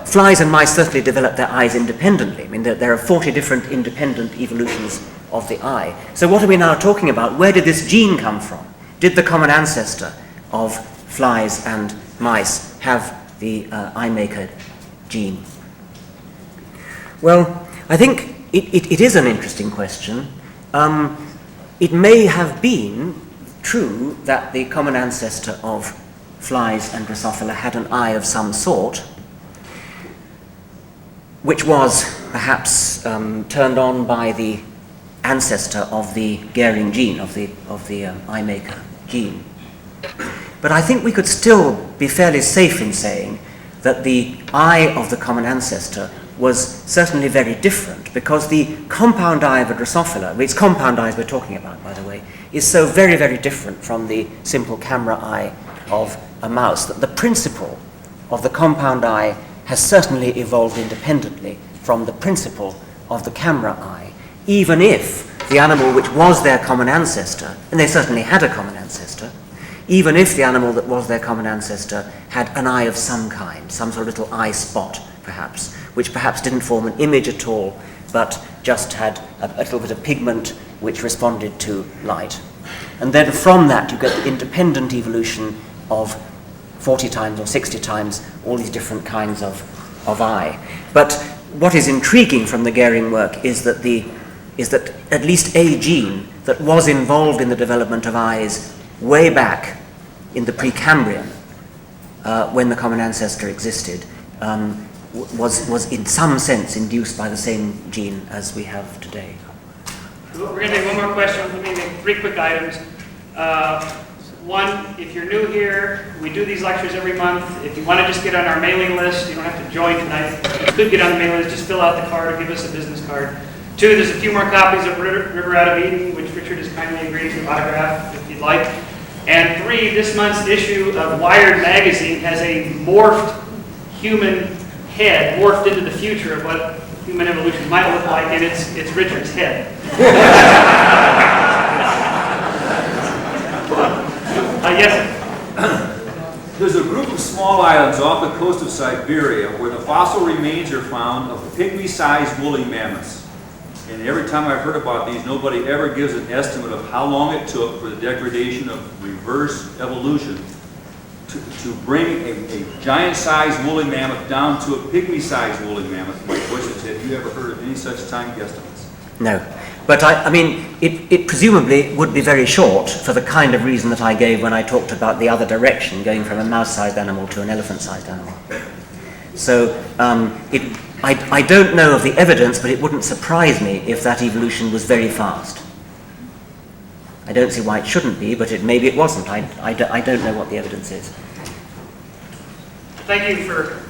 flies and mice certainly develop their eyes independently. I mean, there are 40 different independent evolutions of the eye. So what are we now talking about? Where did this gene come from? Did the common ancestor of flies and mice have the eye maker gene? Well, I think it is an interesting question. It may have been true that the common ancestor of flies and Drosophila had an eye of some sort, which was perhaps turned on by the ancestor of the Goering gene, of the eye maker gene. But I think we could still be fairly safe in saying that the eye of the common ancestor was certainly very different, because the compound eye of a Drosophila, it's compound eyes we're talking about, by the way, is so very, very different from the simple camera eye of a mouse, that the principle of the compound eye has certainly evolved independently from the principle of the camera eye, even if the animal which was their common ancestor, and they certainly had a common ancestor, even if the animal that was their common ancestor had an eye of some kind, some sort of little eye spot, perhaps, which perhaps didn't form an image at all, but just had a little bit of pigment which responded to light. And then from that you get the independent evolution of 40 times or 60 times all these different kinds of eye. But what is intriguing from the Goering work is that at least a gene that was involved in the development of eyes way back in the Precambrian, when the common ancestor existed, was in some sense induced by the same gene as we have today. We're going to take one more question. Let me make 3 quick items. One, if you're new here, we do these lectures every month. If you want to just get on our mailing list, you don't have to join tonight. You could get on the mailing list, just fill out the card or give us a business card. 2, there's a few more copies of River Out of Eden, which Richard has kindly agreed to autograph if you'd like. And 3, this month's issue of Wired magazine has a morphed human head, morphed into the future of what human evolution might look like, and it's Richard's head. Yes? There's a group of small islands off the coast of Siberia where the fossil remains are found of pygmy-sized woolly mammoths. And every time I've heard about these, nobody ever gives an estimate of how long it took for the degradation of reverse evolution to bring a giant-sized woolly mammoth down to a pygmy-sized woolly mammoth. My question is, have you ever heard of any such time guesstimates? No. But I mean, it presumably would be very short for the kind of reason that I gave when I talked about the other direction, going from a mouse-sized animal to an elephant-sized animal. So I don't know of the evidence, but it wouldn't surprise me if that evolution was very fast. I don't see why it shouldn't be, but maybe it wasn't. I don't know what the evidence is. Thank you for